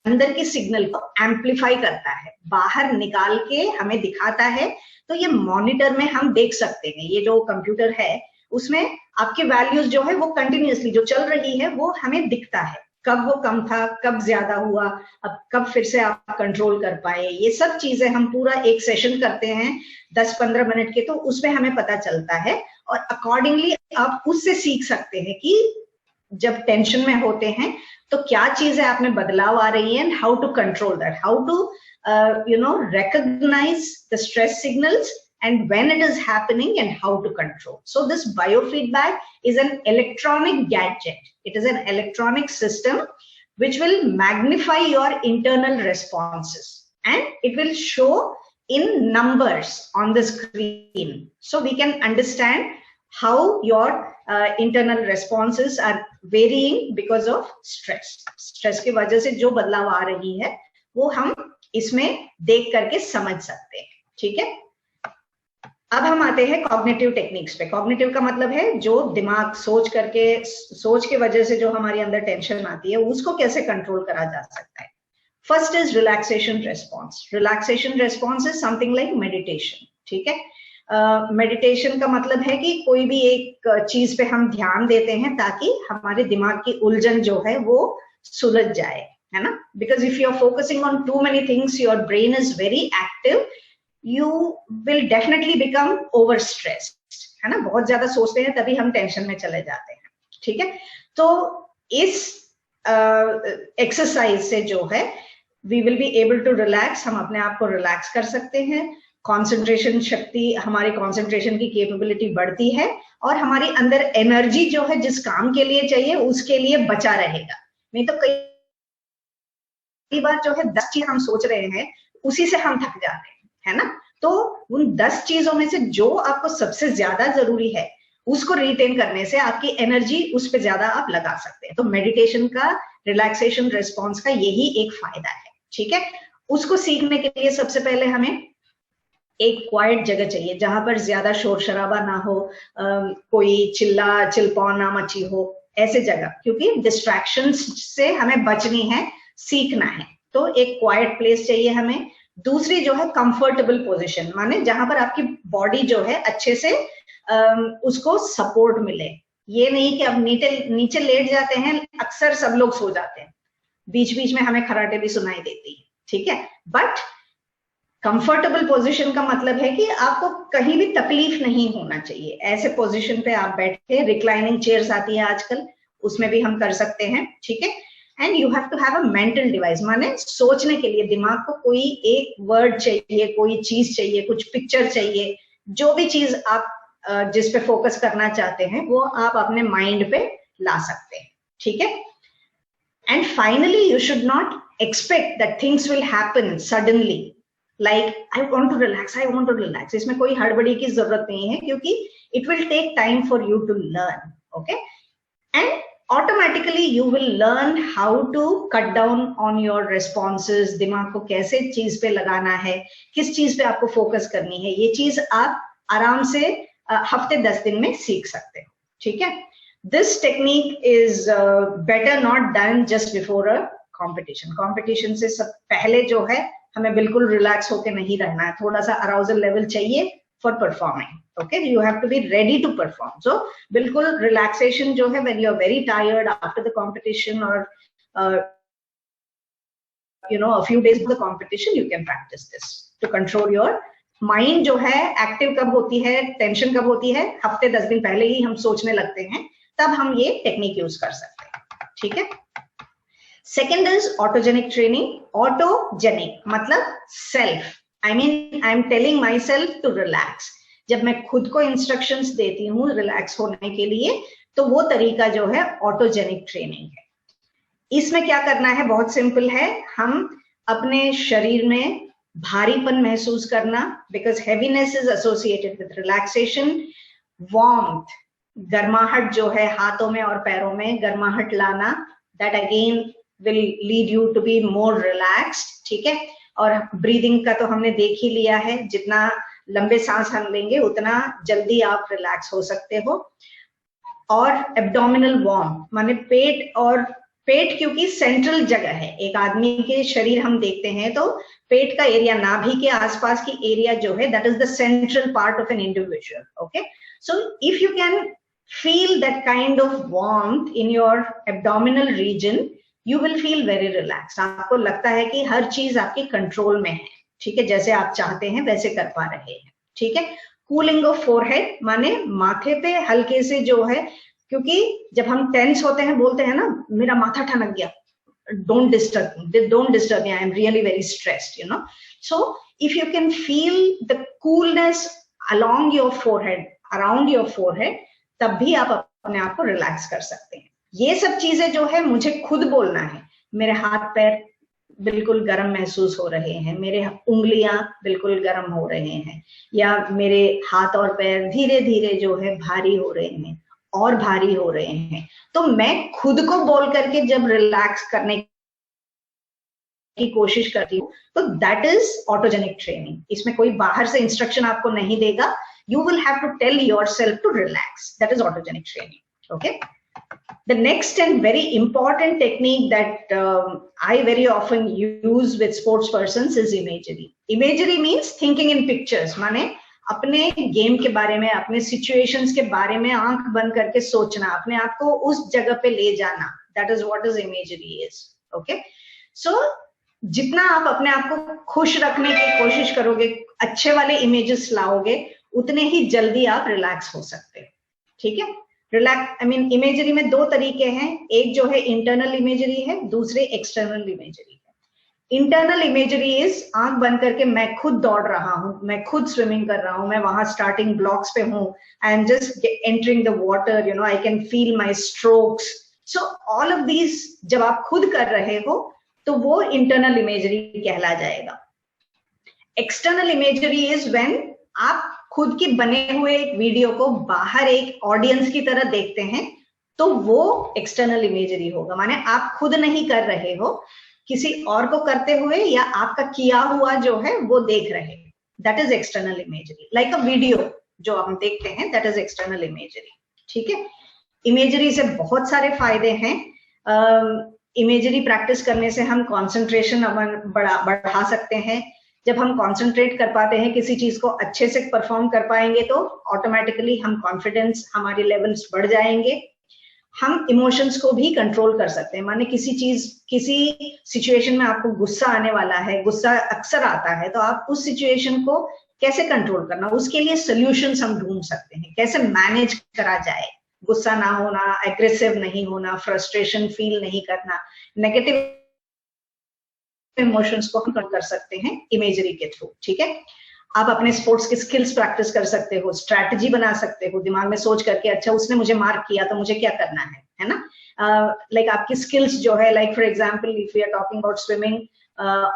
अंदर के सिग्नल को एम्पलीफाई करता है, बाहर निकाल के हमें दिखाता है। तो ये मॉनिटर में हम देख सकते हैं, ये जो कंप्यूटर है उसमें आपके वैल्यूज जो है वो कंटिन्यूअसली जो चल रही है वो हमें दिखता है, कब वो कम था, कब ज्यादा हुआ, अब कब फिर से आप कंट्रोल कर पाए। ये सब चीजें हम पूरा एक सेशन करते हैं 10-15 मिनट के, तो उसमें हमें पता चलता है और अकॉर्डिंगली आप उससे सीख सकते हैं कि जब टेंशन में होते हैं तो क्या चीजें आप में बदलाव आ रही है, and how to control that, how to recognize the stress signals and when it is happening and how to control. So this biofeedback is an electronic gadget. It is an electronic system which will magnify your internal responses and it will show in numbers on the screen. So we can understand how your internal responses are varying because of stress. Stress की वजह से जो बदलाव आ रही है वो हम इसमें देख करके समझ सकते हैं, ठीक है। अब हम आते हैं कॉग्निटिव टेक्निक्स पे। कॉग्निटिव का मतलब है जो दिमाग सोच के वजह से जो हमारे अंदर टेंशन आती है उसको कैसे कंट्रोल करा जा सकता है। First is relaxation response. Relaxation response is something like meditation, ठीक है। मेडिटेशन का मतलब है कि कोई भी एक चीज पे हम ध्यान देते हैं ताकि हमारे दिमाग की उलझन जो है वो सुलझ जाए, है ना। Because if you are focusing on too many things, your brain is very active, you will definitely become overstressed, है ना। बहुत ज्यादा सोचते हैं तभी हम टेंशन में चले जाते हैं, ठीक है। तो इस एक्सरसाइज से जो है we will be able to relax, हम अपने आप को रिलैक्स कर सकते हैं। कॉन्सेंट्रेशन शक्ति, हमारी कॉन्सेंट्रेशन की कैपेबिलिटी बढ़ती है और हमारी अंदर एनर्जी जो है जिस काम के लिए चाहिए उसके लिए बचा रहेगा। नहीं तो कई बार जो है 10 चीज हम सोच रहे हैं उसी से हम थक जाते हैं, है ना। तो उन 10 चीजों में से जो आपको सबसे ज्यादा जरूरी है उसको रिटेन करने से आपकी एनर्जी उस पर ज्यादा आप लगा सकते हैं। तो मेडिटेशन का, रिलैक्सेशन रेस्पॉन्स का यही एक फायदा है, ठीक है। उसको सीखने के लिए सबसे पहले हमें एक क्वाइट जगह चाहिए जहां पर ज्यादा शोर शराबा ना हो, कोई चिल्पौ ना मची हो, ऐसे जगह, क्योंकि डिस्ट्रैक्शंस से हमें बचनी है, सीखना है। तो एक क्वाइट प्लेस चाहिए हमें। दूसरी जो है कंफर्टेबल पोजीशन, माने जहां पर आपकी बॉडी जो है अच्छे से उसको सपोर्ट मिले। ये नहीं कि अब नीचे लेट जाते हैं, अक्सर सब लोग सो जाते हैं, बीच बीच में हमें खराटे भी सुनाई देती है, ठीक है। बट कंफर्टेबल पोजीशन का मतलब है कि आपको कहीं भी तकलीफ नहीं होना चाहिए, ऐसे पोजीशन पे आप बैठे, रिक्लाइनिंग चेयर्स आती है आजकल, उसमें भी हम कर सकते हैं, ठीक है। And you have to have a mental device, माने सोचने के लिए दिमाग को कोई एक वर्ड चाहिए, कोई चीज चाहिए, कुछ पिक्चर चाहिए, जो भी चीज आप जिस पे फोकस करना चाहते हैं वो आप अपने माइंड पे ला सकते हैं, ठीक है। And finally you should not expect that things will happen suddenly, like I want to relax, I want to relax. इसमें कोई हड़बड़ी की जरूरत नहीं है, क्योंकि it will take time for you to learn, okay. And automatically you will learn how to cut down on your responses, दिमाग को कैसे चीज पे लगाना है, किस चीज पे आपको फोकस करनी है, ये चीज आप आराम से हफ्ते 10 दिन में सीख सकते हो, ठीक है। This technique is better not done just before a competition. Competition से सब पहले जो है हमें बिल्कुल रिलैक्स होकर नहीं रहना है, थोड़ा सा अराउजल लेवल चाहिए for performing, okay, you have to be ready to perform. So बिल्कुल relaxation जो है when you are very tired after the competition or you know a few days before the competition, you can practice this to control your mind। जो है active कब होती है, tension कब होती है, हफ्ते 10 दिन पहले ही हम सोचने लगते हैं, तब हम ये टेक्निक यूज कर सकते हैं, ठीक है। Second is autogenic training. Autogenic मतलब self, I mean I am telling myself to relax. जब मैं खुद को इंस्ट्रक्शंस देती हूँ रिलैक्स होने के लिए, तो वो तरीका जो है ऑटोजेनिक ट्रेनिंग है। इसमें क्या करना है, बहुत सिंपल है। हम अपने शरीर में भारीपन महसूस करना, because heaviness is associated with relaxation. Warmth, गर्माहट जो है हाथों में और पैरों में गर्माहट लाना, that again will lead you to be more relaxed, ठीक है। और ब्रीदिंग का तो हमने देख ही लिया है, जितना लंबे सांस हम लेंगे उतना जल्दी आप रिलैक्स हो सकते हो। और एब्डोमिनल वार्म माने पेट, और पेट क्योंकि सेंट्रल जगह है एक आदमी के शरीर, हम देखते हैं तो पेट का एरिया, नाभि के आसपास की एरिया जो है, that is the central part of an individual, okay. So if you can feel that kind of warmth in your abdominal region, you will feel very relaxed. आपको लगता है कि हर चीज आपके कंट्रोल में है, ठीक है, जैसे आप चाहते हैं वैसे कर पा रहे हैं, ठीक है। कूलिंग ऑफ फोरहेड माने माथे पे हल्के से जो है, क्योंकि जब हम टेंस होते हैं बोलते हैं ना मेरा माथा ठनक गया, don't disturb me, I am really very stressed, you know. So if you can feel the coolness along your forehead, around your forehead, तब भी आप अपने आप को रिलैक्स कर सकते हैं। ये सब चीजें जो है मुझे खुद बोलना है, मेरे हाथ पैर बिल्कुल गर्म महसूस हो रहे हैं, मेरे उंगलियां बिल्कुल गर्म हो रहे हैं, या मेरे हाथ और पैर धीरे धीरे जो है भारी हो रहे हैं और भारी हो रहे हैं, तो मैं खुद को बोल करके जब रिलैक्स करने की कोशिश करती हूँ, तो दैट इज ऑटोजेनिक ट्रेनिंग। इसमें कोई बाहर से इंस्ट्रक्शन आपको नहीं देगा, you will have to tell yourself to relax. That is autogenic training, okay. The next and very important technique that I very often use with sports persons is imagery. Imagery means thinking in pictures, माने अपने game के बारे में, अपने situations के बारे में आंख बंद करके सोचना, अपने आप को उस जगह पे ले जाना, that is what is imagery is, okay. So जितना आप अपने आप को खुश रखने की कोशिश करोगे, अच्छे वाले इमेजेस लाओगे, उतने ही जल्दी आप रिलैक्स हो सकते हैं, ठीक है। रिलैक्स, आई मीन इमेजरी में दो तरीके हैं, एक जो है इंटरनल इमेजरी है, दूसरे एक्सटर्नल इमेजरी है। इंटरनल इमेजरी इज आंख बंद करके मैं खुद दौड़ रहा हूं, मैं खुद स्विमिंग कर रहा हूं, मैं वहां स्टार्टिंग ब्लॉक्स पे हूं, I am just entering the water, you know, I can feel my strokes. So all of these जब आप खुद कर रहे हो तो वो इंटरनल इमेजरी कहला जाएगा। एक्सटर्नल इमेजरी इज व्हेन आप खुद की बने हुए एक वीडियो को बाहर एक ऑडियंस की तरह देखते हैं, तो वो एक्सटर्नल इमेजरी होगा। माने आप खुद नहीं कर रहे हो, किसी और को करते हुए या आपका किया हुआ जो है वो देख रहे हैं, that is external imagery. Like a video जो हम देखते हैं, दैट इज एक्सटर्नल इमेजरी, ठीक है। इमेजरी से बहुत सारे फायदे हैं। इमेजरी प्रैक्टिस करने से हम कॉन्सेंट्रेशन बढ़ा सकते हैं। जब हम कॉन्सेंट्रेट कर पाते हैं किसी चीज को, अच्छे से परफॉर्म कर पाएंगे, तो ऑटोमेटिकली हम कॉन्फिडेंस, हमारे लेवल्स बढ़ जाएंगे। हम इमोशंस को भी कंट्रोल कर सकते हैं। माने किसी सिचुएशन में आपको गुस्सा आने वाला है, गुस्सा अक्सर आता है, तो आप उस सिचुएशन को कैसे कंट्रोल करना, उसके लिए सोल्यूशंस हम ढूंढ सकते हैं, कैसे मैनेज करा जाए, गुस्सा ना होना, एग्रेसिव नहीं होना, फ्रस्ट्रेशन फील नहीं करना, नेगेटिव इमोशंस को हम कर सकते हैं इमेजरी के थ्रू। ठीक है, आप अपने स्पोर्ट्स की स्किल्स प्रैक्टिस कर सकते हो, स्ट्रैटेजी बना सकते हो, दिमाग में सोच करके अच्छा उसने मुझे मार्क किया तो मुझे क्या करना है ना। लाइक आपकी स्किल्स जो है, like for example if we are talking about swimming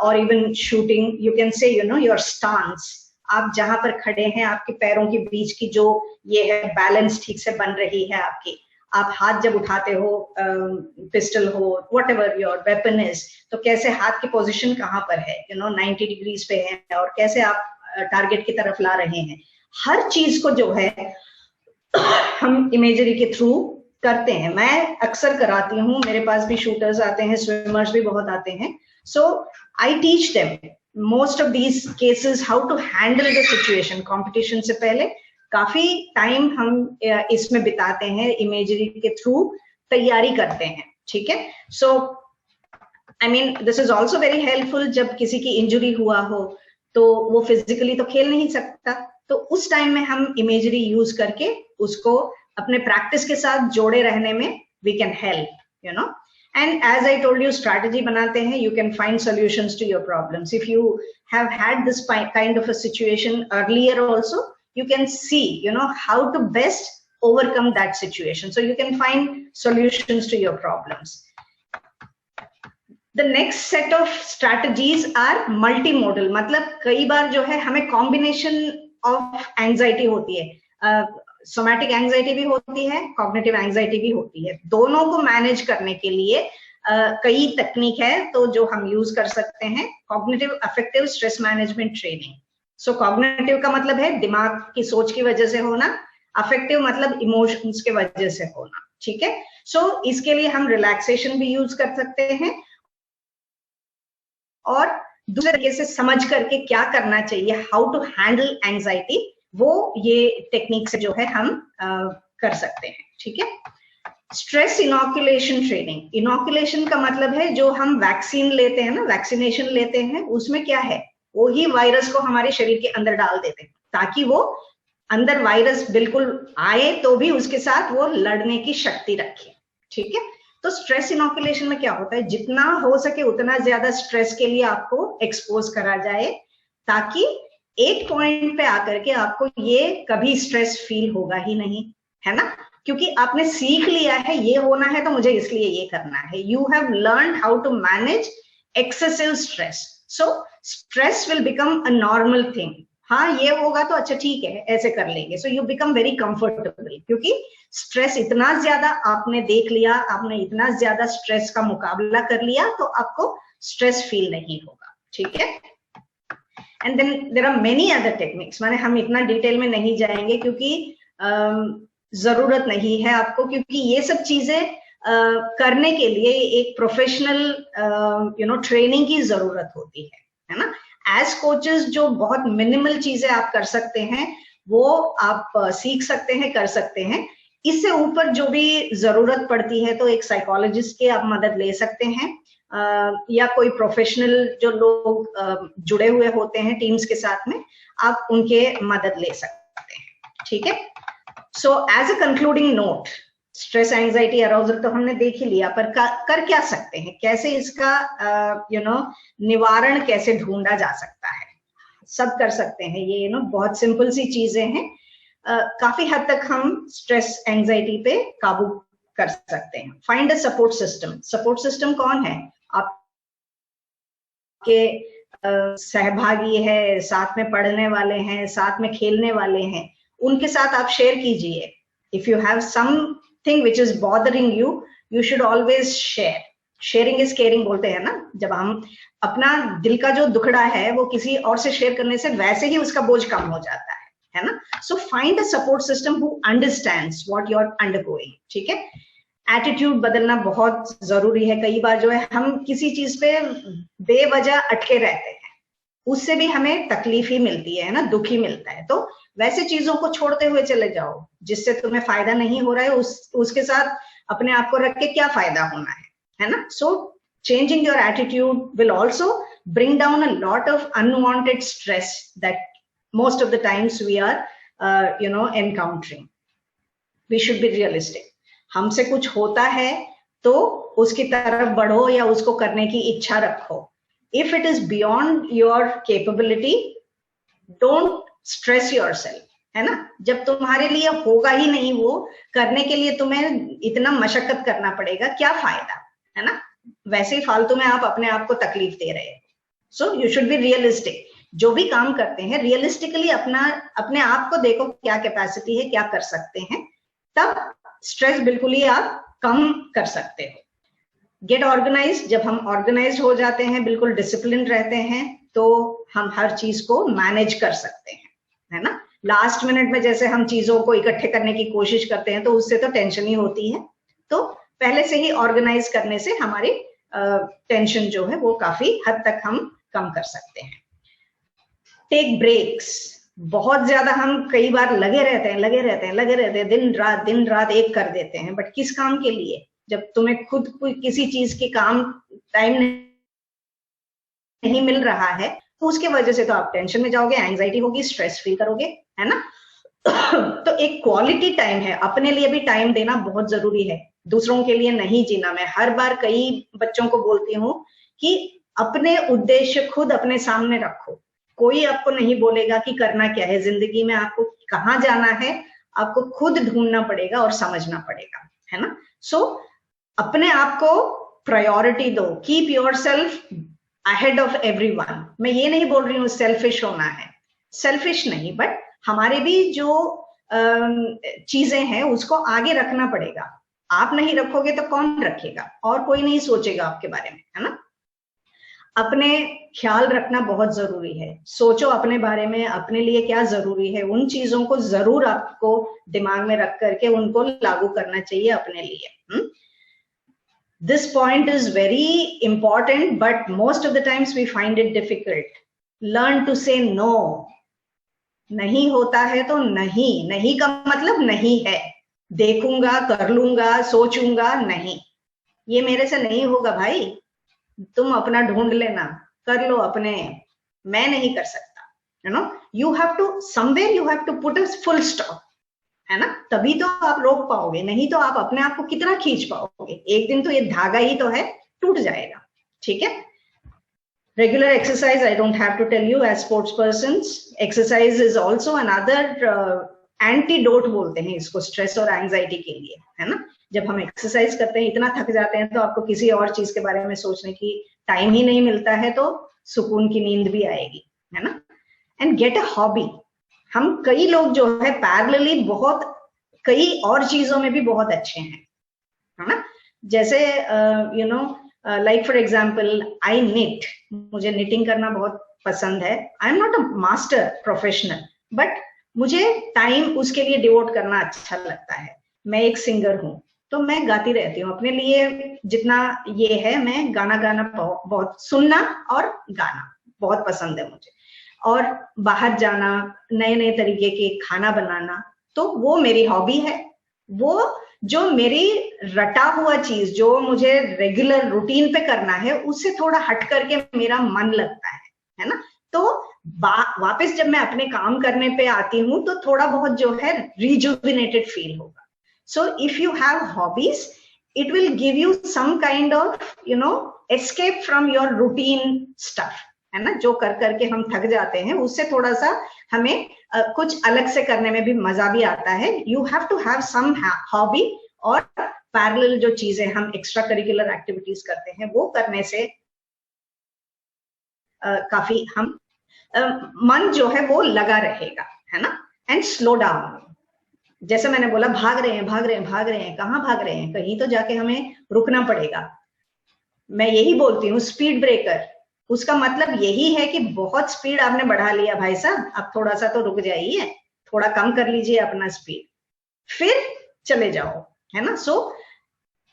or even shooting, you can say your stance, आप जहां पर खड़े हैं आपके पैरों के बीच की जो ये है बैलेंस ठीक से बन रही है आपकी, आप हाथ जब उठाते हो, पिस्टल हो, what ever your weapon is, तो कैसे हाथ की पोजिशन कहाँ पर है, 90 डिग्रीज पे है, और कैसे आप टारगेट की तरफ ला रहे हैं। हर चीज को जो है हम इमेजरी के थ्रू करते हैं। मैं अक्सर कराती हूँ, मेरे पास भी शूटर्स आते हैं, स्विमर्स भी बहुत आते हैं, so I teach them most of these cases how to handle the situation. Competition से पहले काफी टाइम हम इसमें बिताते हैं, इमेजरी के थ्रू तैयारी करते हैं। ठीक है, so I mean this is also very helpful. जब किसी की इंजुरी हुआ हो तो वो फिजिकली तो खेल नहीं सकता, तो उस टाइम में हम इमेजरी यूज करके उसको अपने प्रैक्टिस के साथ जोड़े रहने में we can help, and as I told you, strategy बनाते हैं, you can find solutions to your problems. If you have had this kind of a situation earlier also, you can see how to best overcome that situation, so you can find solutions to your problems. The next set of strategies are multimodal. मतलब कई बार जो है हमें combination of anxiety होती है, somatic anxiety भी होती है, कॉग्निटिव एंजाइटी भी होती है। दोनों को मैनेज करने के लिए कई तकनीक है तो जो हम यूज कर सकते हैं। Cognitive affective stress management training. So cognitive का मतलब है दिमाग की सोच की वजह से होना, अफेक्टिव मतलब इमोशंस के वजह से होना। ठीक है, सो इसके लिए हम रिलैक्सेशन भी यूज कर सकते हैं और दूसरे तरीके से समझ करके क्या करना चाहिए, हाउ टू हैंडल एंजाइटी, वो ये टेक्निक से जो है हम कर सकते हैं। ठीक है, स्ट्रेस इनोकुलेशन ट्रेनिंग। इनोकुलेशन का मतलब है जो हम वैक्सीन लेते हैं ना, वैक्सीनेशन लेते हैं, उसमें क्या है, वो ही वायरस को हमारे शरीर के अंदर डाल देते हैं ताकि वो अंदर वायरस बिल्कुल आए तो भी उसके साथ वो लड़ने की शक्ति रखे। ठीक है, तो स्ट्रेस इनोकुलेशन में क्या होता है, जितना हो सके उतना ज्यादा स्ट्रेस के लिए आपको एक्सपोज करा जाए ताकि एक पॉइंट पे आकर के आपको ये कभी स्ट्रेस फील होगा ही नहीं, है ना, क्योंकि आपने सीख लिया है ये होना है तो मुझे इसलिए ये करना है। You have learn how to manage excessive stress, so stress will become a normal thing. हाँ ये होगा तो अच्छा ठीक है ऐसे कर लेंगे, so you become very comfortable, क्योंकि स्ट्रेस इतना ज्यादा आपने देख लिया, आपने इतना ज्यादा स्ट्रेस का मुकाबला कर लिया तो आपको स्ट्रेस फील नहीं होगा। ठीक है, and then there are many other techniques. माने हम इतना डिटेल में नहीं जाएंगे क्योंकि जरूरत नहीं है आपको, क्योंकि ये सब चीजें करने के लिए एक प्रोफेशनल ट्रेनिंग की जरूरत होती है ना। एज कोचेस जो बहुत मिनिमल चीजें आप कर सकते हैं वो आप सीख सकते हैं, कर सकते हैं। इससे ऊपर जो भी जरूरत पड़ती है तो एक साइकोलॉजिस्ट की आप मदद ले सकते हैं, या कोई प्रोफेशनल जो लोग जुड़े हुए होते हैं टीम्स के साथ में, आप उनके मदद ले सकते हैं। ठीक है, so as a concluding note, stress anxiety arousal तो हमने देख ही लिया, पर कर क्या सकते हैं, कैसे इसका निवारण कैसे ढूंढा जा सकता है, सब कर सकते हैं। ये बहुत सिंपल सी चीजें हैं, काफी हद तक हम स्ट्रेस एंजाइटी पे काबू कर सकते हैं। Find a support system. Support system कौन है, आपके सहभागी है, साथ में पढ़ने वाले हैं, साथ में खेलने वाले हैं, उनके साथ आप शेयर कीजिए। If you have something which is bothering you, you should always share. Sharing is caring बोलते हैं ना, जब हम अपना दिल का जो दुखड़ा है वो किसी और से शेयर करने से वैसे ही उसका बोझ कम हो जाता है ना। So find a support system who understands what you are undergoing. ठीक है, एटीट्यूड बदलना बहुत जरूरी है। कई बार जो है हम किसी चीज पे बेवजह अटके रहते हैं, उससे भी हमें तकलीफ ही मिलती है ना, दुख ही मिलता है। तो वैसे चीजों को छोड़ते हुए चले जाओ जिससे तुम्हें फायदा नहीं हो रहा है, उसके साथ अपने आप को रख के क्या फायदा होना है ना? सो changing your attitude will also bring down a lot of unwanted stress that most of the times we are encountering. We should be realistic. हमसे कुछ होता है तो उसकी तरफ बढ़ो या उसको करने की इच्छा रखो. If it is beyond your capability, don't stress yourself, है ना? जब तुम्हारे लिए होगा ही नहीं वो करने के लिए तुम्हें इतना मशक्कत करना पड़ेगा, क्या फायदा, है ना? वैसे ही फालतू में आप अपने आप को तकलीफ दे रहे हैं. So you should be realistic. जो भी काम करते हैं रियलिस्टिकली अपने आप को देखो, क्या कैपेसिटी है, क्या कर सकते हैं, तब स्ट्रेस बिल्कुल ही आप कम कर सकते हो. Get organise. जब हम ऑर्गेनाइज हो जाते हैं, बिल्कुल डिसिप्लिन रहते हैं, तो हम हर चीज को मैनेज कर सकते हैं, है ना? लास्ट मिनट में जैसे हम चीजों को इकट्ठे करने की कोशिश करते हैं तो उससे तो टेंशन ही होती है. तो पहले से ही ऑर्गेनाइज करने से हमारी टेंशन जो है वो काफी हद तक हम कम कर सकते हैं. Take breaks. बहुत ज्यादा हम कई बार लगे रहते हैं, दिन रात एक कर देते हैं, बट किस काम के लिए? जब तुम्हें खुद किसी चीज के काम टाइम नहीं मिल रहा है तो उसके वजह से तो आप टेंशन में जाओगे, एंजाइटी होगी, स्ट्रेस फील करोगे, है ना? तो एक क्वालिटी टाइम है, अपने लिए भी टाइम देना बहुत जरूरी है, दूसरों के लिए नहीं जीना. मैं हर बार कई बच्चों को बोलती हूँ कि अपने उद्देश्य खुद अपने सामने रखो. कोई आपको नहीं बोलेगा कि करना क्या है जिंदगी में, आपको कहाँ जाना है आपको खुद ढूंढना पड़ेगा और समझना पड़ेगा, है ना? सो अपने आप को प्रायोरिटी दो. Keep yourself ahead of everyone. मैं ये नहीं बोल रही हूँ सेल्फिश होना है, सेल्फिश नहीं, बट हमारे भी जो चीजें हैं उसको आगे रखना पड़ेगा. आप नहीं रखोगे तो कौन रखेगा? और कोई नहीं सोचेगा आपके बारे में, है ना? अपने ख्याल रखना बहुत जरूरी है. सोचो अपने बारे में, अपने लिए क्या जरूरी है, उन चीजों को जरूर आपको दिमाग में रख करके उनको लागू करना चाहिए अपने लिए. This point is very important, but most of the times we find it difficult. Learn to say no. नहीं होता है तो नहीं. नहीं का मतलब नहीं है. देखूंगा, कर लूंगा, सोचूंगा, नहीं. ये मेरे से नहीं होगा भाई, तुम अपना ढूंढ लेना, कर लो अपने, मैं नहीं कर सकता. You know, you have to somewhere you have to put a full stop, है ना? तभी तो आप रोक पाओगे, नहीं तो आप अपने आप को कितना खींच पाओगे? एक दिन तो ये धागा ही तो है, टूट जाएगा. ठीक है? Regular exercise, I don't have to tell you, as sports persons, exercise is also another antidote बोलते हैं इसको, स्ट्रेस और एंजाइटी के लिए, है ना? जब हम एक्सरसाइज करते हैं, इतना थक जाते हैं तो आपको किसी और चीज के बारे में सोचने की टाइम ही नहीं मिलता है, तो सुकून की नींद भी आएगी, है ना? And get a hobby. हम कई लोग जो है पैरेलली बहुत कई और चीजों में भी बहुत अच्छे हैं, है ना? जैसे like for example I knit. मुझे निटिंग करना बहुत पसंद है. I am not a master professional, but मुझे टाइम उसके लिए डिवोट करना अच्छा लगता है. मैं एक सिंगर हूँ तो मैं गाती रहती हूँ अपने लिए. जितना ये है, मैं गाना बहुत सुनना और गाना बहुत पसंद है मुझे. और बाहर जाना, नए नए तरीके के खाना बनाना, तो वो मेरी हॉबी है. वो जो मेरी रटा हुआ चीज जो मुझे रेगुलर रूटीन पे करना है, उससे थोड़ा हट करके मेरा मन लगता है ना? तो वापस जब मैं अपने काम करने पे आती हूँ तो थोड़ा बहुत जो है रिजुविनेटेड फील होगा. So if you have hobbies, it will give you some kind of escape from your routine stuff, है ना? जो कर करके हम थक जाते हैं, उससे थोड़ा सा हमें कुछ अलग से करने में भी मजा भी आता है. You have to have some hobby, और पैरेलल जो चीजें हम एक्स्ट्रा करिकुलर एक्टिविटीज करते हैं वो करने से काफी हम मन जो है वो लगा रहेगा, है ना? And slow down. जैसे मैंने बोला, भाग रहे हैं, कहाँ भाग रहे हैं? कहीं तो जाके हमें रुकना पड़ेगा. मैं यही बोलती हूँ, स्पीड ब्रेकर. उसका मतलब यही है कि बहुत स्पीड आपने बढ़ा लिया भाई साहब, अब थोड़ा सा तो रुक जाइए, थोड़ा कम कर लीजिए अपना स्पीड, फिर चले जाओ, है ना? So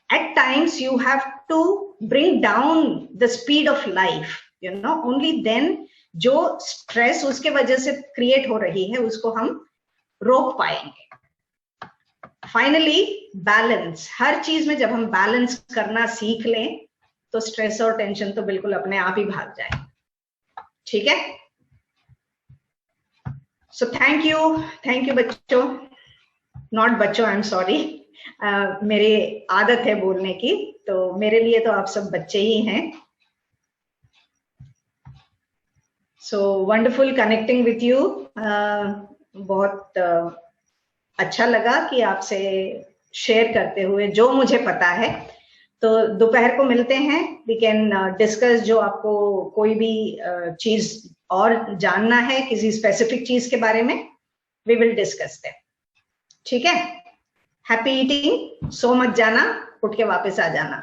at times you have to bring down the speed of life, only then जो स्ट्रेस उसके वजह से क्रिएट हो रही है उसको हम रोक पाएंगे. फाइनली बैलेंस, हर चीज में जब हम बैलेंस करना सीख लें तो स्ट्रेस और टेंशन तो बिल्कुल अपने आप ही भाग जाए। ठीक है, सो थैंक यू बच्चों, नॉट बच्चों, आई एम सॉरी, मेरी आदत है बोलने की, तो मेरे लिए तो आप सब बच्चे ही हैं। So wonderful connecting with you, बहुत अच्छा लगा कि आपसे शेयर करते हुए जो मुझे पता है। तो दोपहर को मिलते हैं, वी कैन डिस्कस, जो आपको कोई भी चीज और जानना है किसी स्पेसिफिक चीज के बारे में, वी विल डिस्कस दैट। ठीक है, हैप्पी ईटिंग, सो मत जाना, उठ के वापस आ जाना।